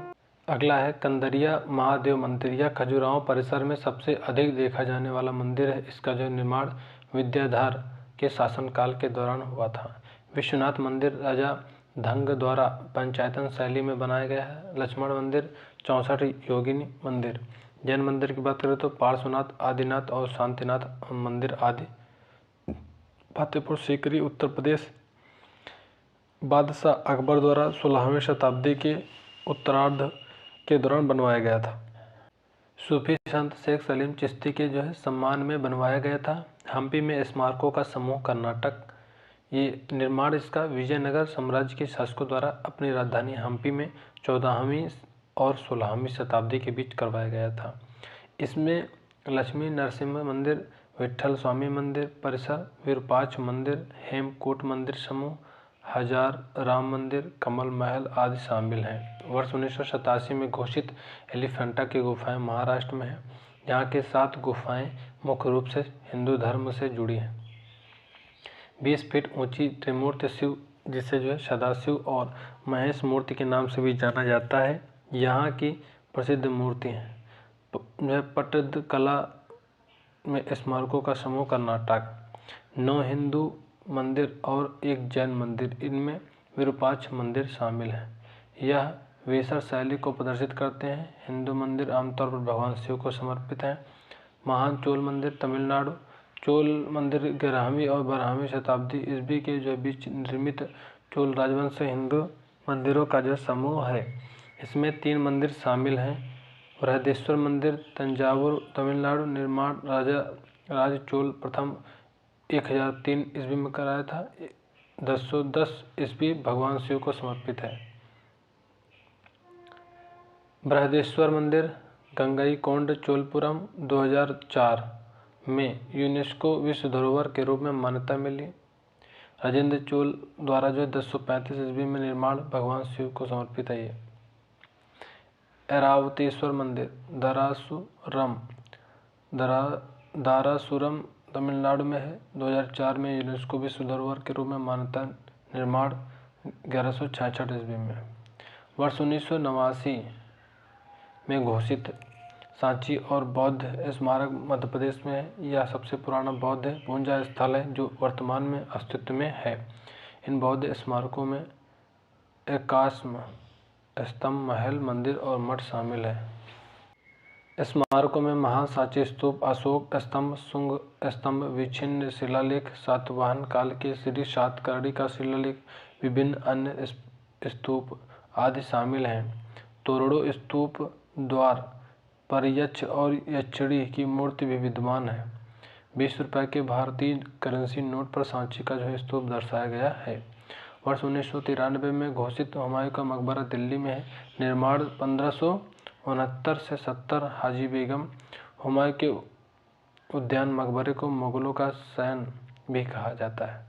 अगला है कंदरिया महादेव मंदिर। यह खजुराहो परिसर में सबसे अधिक देखा जाने वाला मंदिर है। इसका जो निर्माण विद्याधर के शासनकाल के दौरान हुआ था। विश्वनाथ मंदिर राजा धंग द्वारा पंचायतन शैली में बनाया गया है। लक्ष्मण मंदिर, 64 योगिनी मंदिर। जैन मंदिर की बात करें तो पार्श्वनाथ, आदिनाथ और शांतिनाथ मंदिर आदि। फतेहपुर सीकरी उत्तर प्रदेश। बादशाह अकबर द्वारा 16वीं शताब्दी के उत्तरार्ध के दौरान बनवाया गया था। सूफी संत शेख सलीम चिश्ती के जो है सम्मान में बनवाया गया था। हम्पी में स्मारकों का समूह कर्नाटक। ये निर्माण इसका विजयनगर साम्राज्य के शासकों द्वारा अपनी राजधानी हम्पी में 14वीं और 16वीं शताब्दी के बीच करवाया गया था। इसमें लक्ष्मी नरसिम्हा मंदिर, विट्ठल स्वामी मंदिर परिसर, विरूपाक्ष मंदिर, हेमकूट मंदिर समूह, हजार राम मंदिर, कमल महल आदि शामिल हैं। वर्ष 1987 में घोषित एलिफेंटा की गुफाएं महाराष्ट्र में हैं। यहाँ के 7 गुफाएं मुख्य रूप से हिंदू धर्म से जुड़ी हैं। 20 फीट ऊंची त्रिमूर्ति शिव, जिसे जो है सदाशिव और महेश मूर्ति के नाम से भी जाना जाता है, यहाँ की प्रसिद्ध मूर्ति हैं। पट्टद कला में स्मारकों का समूह कर्नाटक। 9 हिंदू मंदिर और एक जैन मंदिर, इनमें विरूपाक्ष मंदिर शामिल हैं। यह वेसर शैली को प्रदर्शित करते हैं। हिंदू मंदिर आमतौर पर भगवान शिव को समर्पित हैं। महान चोल मंदिर तमिलनाडु। चोल मंदिर 11वीं और 12वीं शताब्दी ईस्वी के बीच निर्मित चोल राजवंश से हिंदू मंदिरों का समूह है। इसमें 3 मंदिर शामिल हैं। बृहदेश्वर मंदिर तंजावुर तमिलनाडु। निर्माण राजा चोल प्रथम 1003 ईस्वी में कराया था। 1010 ईस्वी भगवान शिव को समर्पित है। बृहदेश्वर मंदिर गंगईकोंड चोलपुरम 2004 में यूनेस्को विश्व धरोहर के रूप में मान्यता मिली। राजेंद्र चोल द्वारा 1035 ईस्वी में निर्माण भगवान शिव को समर्पित है। ये ऐरावतेश्वर मंदिर दारासुरम तमिलनाडु में है। 2004 में यूनेस्को विश्व धरोहर के रूप में मान्यता। निर्माण 1166 ईस्वी में। वर्ष 1989 में घोषित सांची और बौद्ध स्मारक मध्य प्रदेश में है। यह सबसे पुराना बौद्ध पूजा स्थल है जो वर्तमान में अस्तित्व में है। इन बौद्ध स्मारकों में एकाश्म स्तंभ, महल, मंदिर और मठ शामिल है। स्मारकों में महान सांची स्तूप, अशोक स्तंभ, शुंग स्तंभ, विच्छिन्न शिलालेख, सातवाहन काल के श्री सातकर्णी का शिलालेख, विभिन्न अन्य स्तूप आदि शामिल हैं। तोरड़ो स्तूप द्वार पर यक्ष और यक्षिणी की मूर्ति भी विद्यमान है। 20 रुपये के भारतीय करेंसी नोट पर सांची का स्तूप दर्शाया गया है। वर्ष 1993 में घोषित हुमायूं का मकबरा दिल्ली में है। निर्माण 1569 से 70। हाजी बेगम हुमायूं के उद्यान मकबरे को मुगलों का शयन भी कहा जाता है।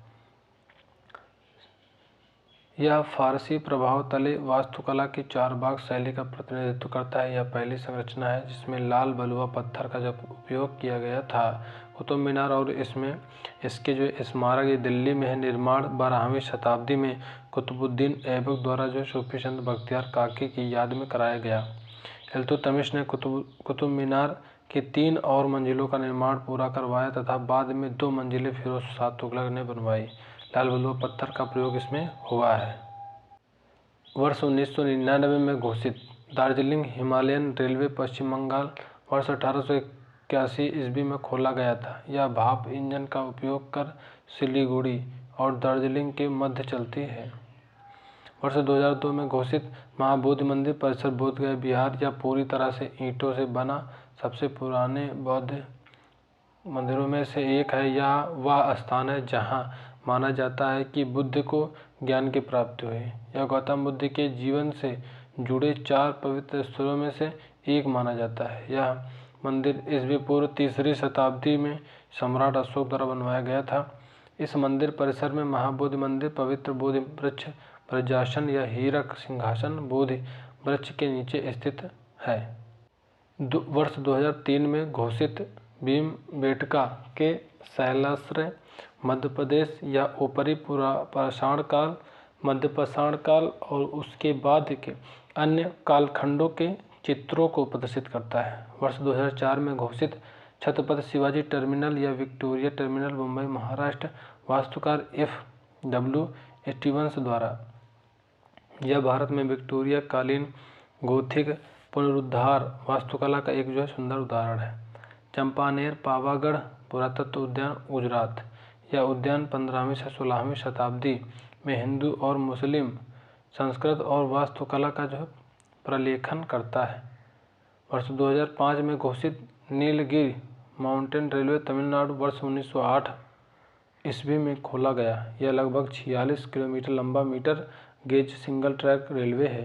यह फारसी प्रभाव तले वास्तुकला की चारबाग शैली का प्रतिनिधित्व करता है। यह पहली संरचना है जिसमें लाल बलुआ पत्थर का उपयोग किया गया था। कुतुब मीनार और इसके स्मारक ये दिल्ली में है। निर्माण 12वीं शताब्दी में कुतुबुद्दीन ऐबक द्वारा सूफी संत बख्तियार काकी की याद में कराया गया। इल्तुतमिश ने कुतुब मीनार की 3 और मंजिलों का निर्माण पूरा करवाया तथा बाद में 2 मंजिलें फिरोज शाह तुगलक ने बनवाई। लाल बलुआ पत्थर का प्रयोग इसमें हुआ है। वर्ष 1999 में घोषित दार्जिलिंग हिमालयन रेलवे पश्चिम बंगाल वर्ष 1881 ईस्वी में खोला गया था। यह भाप इंजन का उपयोग कर सिलीगुड़ी और दार्जिलिंग के मध्य चलती है। वर्ष 2002 में घोषित महाबोधि मंदिर परिसर बोधगया बिहार यह पूरी तरह से ईंटों से बना सबसे पुराने बौद्ध मंदिरों में से एक है। यह वह स्थान है जहां माना जाता है कि बुद्ध को ज्ञान की प्राप्ति हुई। यह गौतम बुद्ध के जीवन से जुड़े 4 पवित्र स्थलों में से एक माना जाता है। यह मंदिर ईस्वी पूर्व 3री शताब्दी में सम्राट अशोक द्वारा बनवाया गया था। इस मंदिर परिसर में महाबोधि मंदिर, पवित्र बोधि वृक्ष, ब्रजासन या हीरक सिंहासन बोधि वृक्ष के नीचे स्थित है। वर्ष 2003 में घोषित भीमबेटका के शैलाश्रय मध्य प्रदेश या ऊपरी पाषाण काल, मध्य पाषाण काल और उसके बाद के अन्य कालखंडों के चित्रों को प्रदर्शित करता है। वर्ष 2004 में घोषित छत्रपति शिवाजी टर्मिनल या विक्टोरिया टर्मिनल मुंबई महाराष्ट्र वास्तुकार F.W. स्टीवंस द्वारा। यह भारत में विक्टोरिया कालीन गोथिक पुनरुद्धार वास्तुकला का एक सुंदर उदाहरण है। चंपानेर पावागढ़ पुरातत्व उद्यान गुजरात। यह उद्यान 15वीं से 16वीं शताब्दी में हिंदू और मुस्लिम संस्कृत और वास्तुकला का प्रलेखन करता है। वर्ष 2005 में घोषित नीलगिरी माउंटेन रेलवे तमिलनाडु वर्ष 1908 ईस्वी में खोला गया। यह लगभग 46 किलोमीटर लंबा metre gauge single track railway है।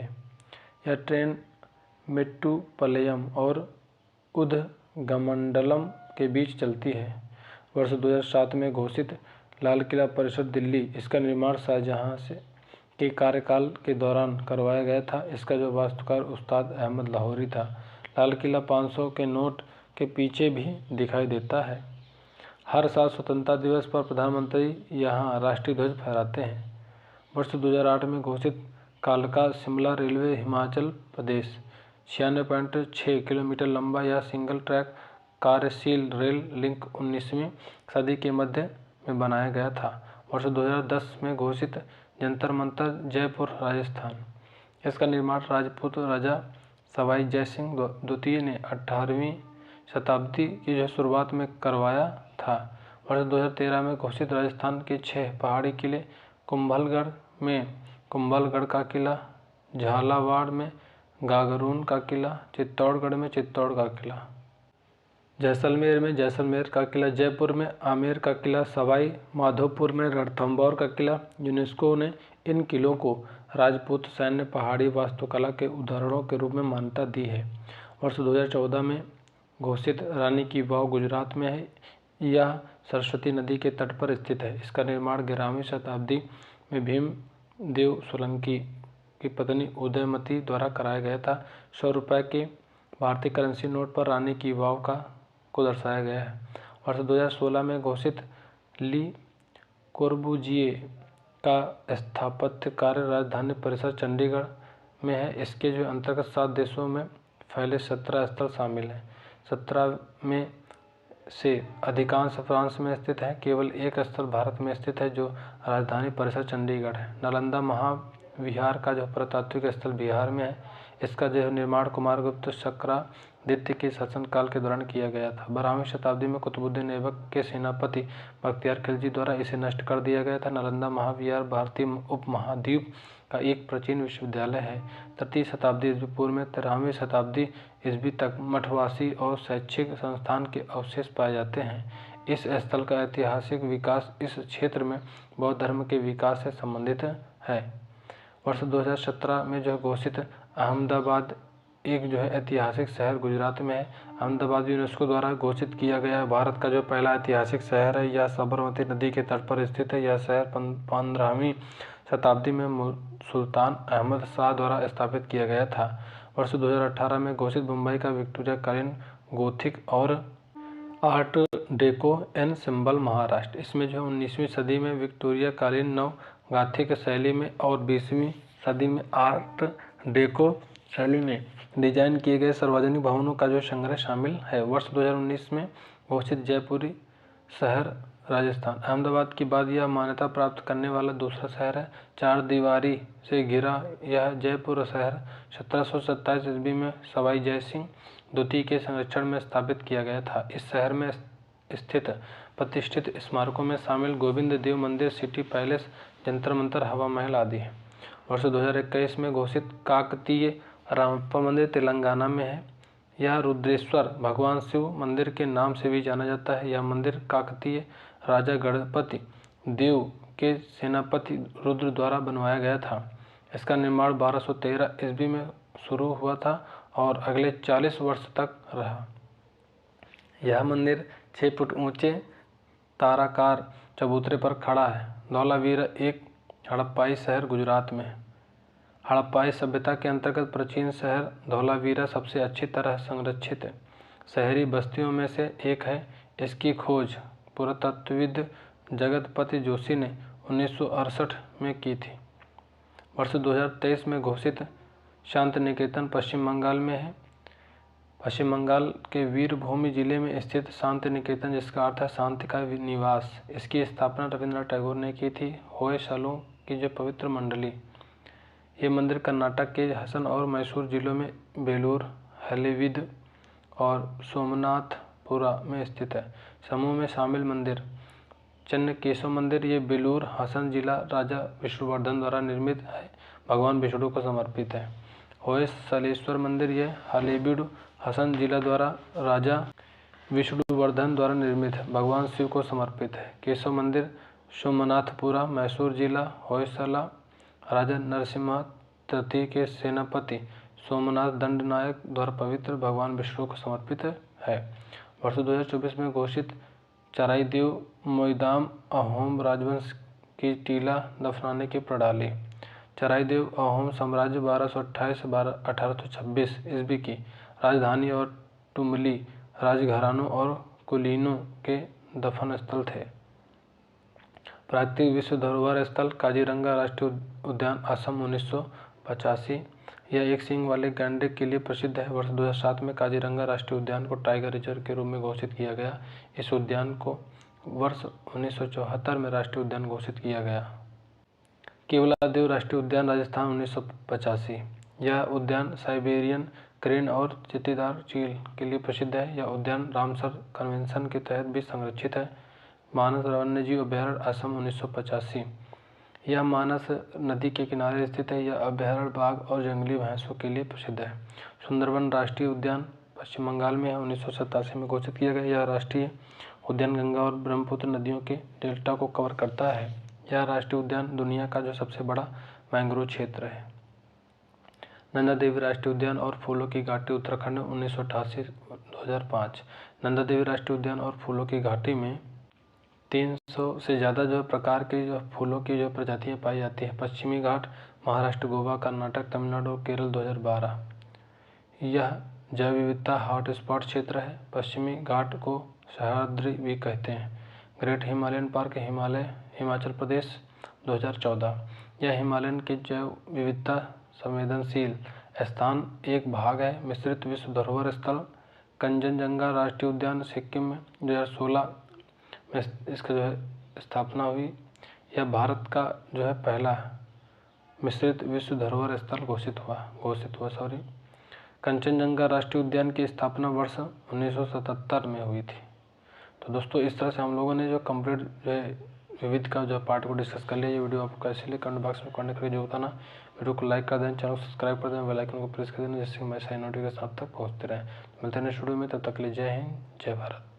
यह ट्रेन मेट्टुपालयम और उदगमंडलम के बीच चलती है। वर्ष 2007 में घोषित लाल किला परिसर दिल्ली। इसका निर्माण शाहजहां के कार्यकाल के दौरान करवाया गया था। इसका वास्तुकार उस्ताद अहमद लाहौरी था। लाल किला 500 के नोट के पीछे भी दिखाई देता है। हर साल स्वतंत्रता दिवस पर प्रधानमंत्री यहाँ राष्ट्रीय ध्वज फहराते हैं। वर्ष 2008 में घोषित कालका शिमला रेलवे हिमाचल प्रदेश 96.6 किलोमीटर लंबा यह सिंगल ट्रैक कार्यशील रेल लिंक 19वीं सदी के मध्य में बनाया गया था। वर्ष 2010 में घोषित जंतर मंतर जयपुर राजस्थान, इसका निर्माण राजपूत राजा सवाई जय सिंह द्वितीय ने 18वीं शताब्दी की जो शुरुआत में करवाया था। वर्ष 2013 में घोषित राजस्थान के 6 पहाड़ी किले, कुंभलगढ़ में कुंभलगढ़ का किला, झालावाड़ में गागरून का किला, चित्तौड़गढ़ में चित्तौड़ का किला, जैसलमेर में जैसलमेर का किला, जयपुर में आमेर का किला, सवाई माधोपुर में रणथंभौर का किला। यूनेस्को ने इन किलों को राजपूत सैन्य पहाड़ी वास्तुकला के उदाहरणों के रूप में मान्यता दी है। वर्ष 2014 में घोषित रानी की वाव गुजरात में है। यह सरस्वती नदी के तट पर स्थित है। इसका निर्माण 11वीं शताब्दी में भीमदेव सोलंकी की पत्नी उदयमती द्वारा कराया गया था। 100 रुपये के भारतीय करेंसी नोट पर रानी की वाव को दर्शाया गया है। वर्ष 2016 में घोषित ली कोर्बुजिए का स्थापत्य कार्य राजधानी परिसर चंडीगढ़ में है। इसके जो अंतर्गत 7 देशों में फैले 17 स्थल शामिल हैं। 17 में से अधिकांश फ्रांस में स्थित है। केवल एक स्थल भारत में स्थित है जो राजधानी परिसर चंडीगढ़ है। नालंदा महाविहार का जो पुरातात्विक स्थल बिहार में है। इसका जो निर्माण कुमारगुप्त शक्रादित्य के शासनकाल के दौरान किया गया था। 12वीं शताब्दी में कुतुबुद्दीन ऐबक के सेनापति बख्तियार खिलजी द्वारा इसे नष्ट कर दिया गया था। नालंदा महाविहार भारतीय उपमहाद्वीप का एक प्राचीन विश्वविद्यालय है। 3री शताब्दी ईस्वी पूर्व में 13वीं शताब्दी ईस्वी तक मठवासी और शैक्षिक संस्थान के अवशेष पाए जाते हैं। इस स्थल का ऐतिहासिक विकास इस क्षेत्र में बौद्ध धर्म के विकास से संबंधित है। वर्ष 2017 में जो घोषित अहमदाबाद एक जो है ऐतिहासिक शहर गुजरात में है। अहमदाबाद यूनेस्को द्वारा घोषित किया गया भारत का जो पहला ऐतिहासिक शहर है। यह साबरमती नदी के तट पर स्थित है। यह शहर 15वीं शताब्दी में सुल्तान अहमद शाह द्वारा स्थापित किया गया था। वर्ष 2018 में घोषित मुंबई का विक्टोरिया कालीन गोथिक और आर्ट डेको एनसेम्बल महाराष्ट्र। इसमें जो 19वीं सदी में विक्टोरिया कालीन नव गाथिक शैली में और 20वीं सदी में आर्ट डेको शैली में डिजाइन किए गए सार्वजनिक भवनों का जो संग्रह शामिल है। वर्ष 2019 में घोषित जयपुरी शहर राजस्थान। अहमदाबाद के बाद यह मान्यता प्राप्त करने वाला दूसरा शहर है। 4 दीवारी से घिरा यह जयपुर शहर 1727 ईस्वी में सवाई जय सिंह द्वितीय के संरक्षण में स्थापित किया गया था। इस शहर में स्थित प्रतिष्ठित स्मारकों में शामिल गोविंद देव मंदिर, सिटी पैलेस, जंतर मंतर, हवा महल आदि है। वर्ष 2021 में घोषित काकतीय रामप्पा मंदिर तेलंगाना में है। यह रुद्रेश्वर भगवान शिव मंदिर के नाम से भी जाना जाता है। यह मंदिर काकतीय राजा गणपति देव के सेनापति रुद्र द्वारा बनवाया गया था। इसका निर्माण 1213 ईस्वी में शुरू हुआ था और अगले 40 वर्ष तक रहा। यह मंदिर 6 फुट ऊंचे ताराकार चबूतरे पर खड़ा है। धौलावीरा एक हड़प्पाई शहर गुजरात में है। हड़प्पाई सभ्यता के अंतर्गत प्राचीन शहर धौलावीरा सबसे अच्छी तरह संरक्षित शहरी बस्तियों में से एक है। इसकी खोज पुरातत्वविद जगतपति जोशी ने 1968 में की थी। वर्ष 2023 में घोषित शांति निकेतन पश्चिम बंगाल में है। पश्चिम बंगाल के वीरभूमि जिले में स्थित शांति निकेतन, जिसका अर्थ है शांति का निवास, इसकी स्थापना रविंद्रनाथ टैगोर ने की थी। होयसलों की जो पवित्र मंडली, ये मंदिर कर्नाटक के हसन और मैसूर जिलों में बेलूर, हलेविद और सोमनाथपुरा में स्थित है। समूह में शामिल मंदिर चन्नकेशव मंदिर, ये बेलूर हसन जिला राजा विष्णुवर्धन द्वारा निर्मित है, भगवान विष्णु को समर्पित है। होयसलेश्वर मंदिर, ये हलेबीड हसन जिला द्वारा राजा विष्णुवर्धन द्वारा निर्मित है, भगवान शिव को समर्पित है। केशव मंदिर सोमनाथपुरा मैसूर जिला, होयसला राजा नरसिम्हा तृतीय के सेनापति सोमनाथ दंडनायक द्वारा पवित्र, भगवान विष्णु को समर्पित है। वर्ष 2024 में घोषित चराईदेव मोईदाम अहोम राजवंश की टीला दफनाने की प्रणाली। चराईदेव अहोम साम्राज्य 1228 से 1826 ईस्वी की राजधानी और टुमली राजघरानों और कुलीनों के दफन स्थल थे। प्राकृतिक विश्व धरोहर स्थल काजीरंगा राष्ट्रीय उद्यान असम 1985, यह एक सींग वाले गैंडे के लिए प्रसिद्ध है। वर्ष 2007 में काजीरंगा राष्ट्रीय उद्यान को टाइगर रिजर्व के रूप में घोषित किया गया। इस उद्यान को वर्ष 1974 में राष्ट्रीय उद्यान घोषित किया गया। केवलादेव राष्ट्रीय उद्यान राजस्थान 1985। यह उद्यान साइबेरियन क्रेन और चित्तीदार चील के लिए प्रसिद्ध है। यह उद्यान रामसर कन्वेंशन के तहत भी संरक्षित है। मानस वन्यजीव अभयारण्य असम 1985। यह मानस नदी के किनारे स्थित है। यह अभयारण्य बाघ और जंगली भैंसों के लिए प्रसिद्ध है। सुंदरबन राष्ट्रीय उद्यान पश्चिम बंगाल में 1987 में घोषित किया गया। यह राष्ट्रीय उद्यान गंगा और ब्रह्मपुत्र नदियों के डेल्टा को कवर करता है। यह राष्ट्रीय उद्यान दुनिया का जो सबसे बड़ा मैंग्रोव क्षेत्र है। नंदा देवी राष्ट्रीय उद्यान और फूलों की घाटी उत्तराखंड 1988-2005। नंदा देवी राष्ट्रीय उद्यान और फूलों की घाटी में 300 से ज़्यादा जो प्रकार के जो फूलों की जो प्रजातियां पाई जाती हैं। पश्चिमी घाट महाराष्ट्र, गोवा, कर्नाटक, तमिलनाडु और केरल 2012। यह जैव विविधता हॉटस्पॉट क्षेत्र है। पश्चिमी घाट को सह्याद्री भी कहते हैं। Great Himalayan park Himachal Pradesh 2014। यह हिमालयन के जैव विविधता संवेदनशील स्थान एक भाग है। मिश्रित विश्व धरोहर स्थल कंचनजंगा राष्ट्रीय उद्यान सिक्किम में 2016 में इसका जो है स्थापना हुई। यह भारत का जो है पहला मिश्रित विश्व धरोहर स्थल घोषित हुआ। कंचनजंगा राष्ट्रीय उद्यान की स्थापना वर्ष 1977 में हुई थी। तो दोस्तों इस तरह से हम लोगों ने जो कंप्लीट जो है विविध का जो पार्ट को डिस्कस कर लिया। ये वीडियो आपको कैसे लगे कमेंट बॉक्स में कमेंट करके जो बताना। वीडियो को लाइक कर दें, चैनल को सब्सक्राइब कर दें, बेल आइकन को प्रेस कर देना, जिससे हमारे सारे नोटिफिकेशन आप तक पहुँचते रहें। मिलते हैं नेक्स्ट वीडियो में, तब तक के लिए जय हिंद, जय भारत।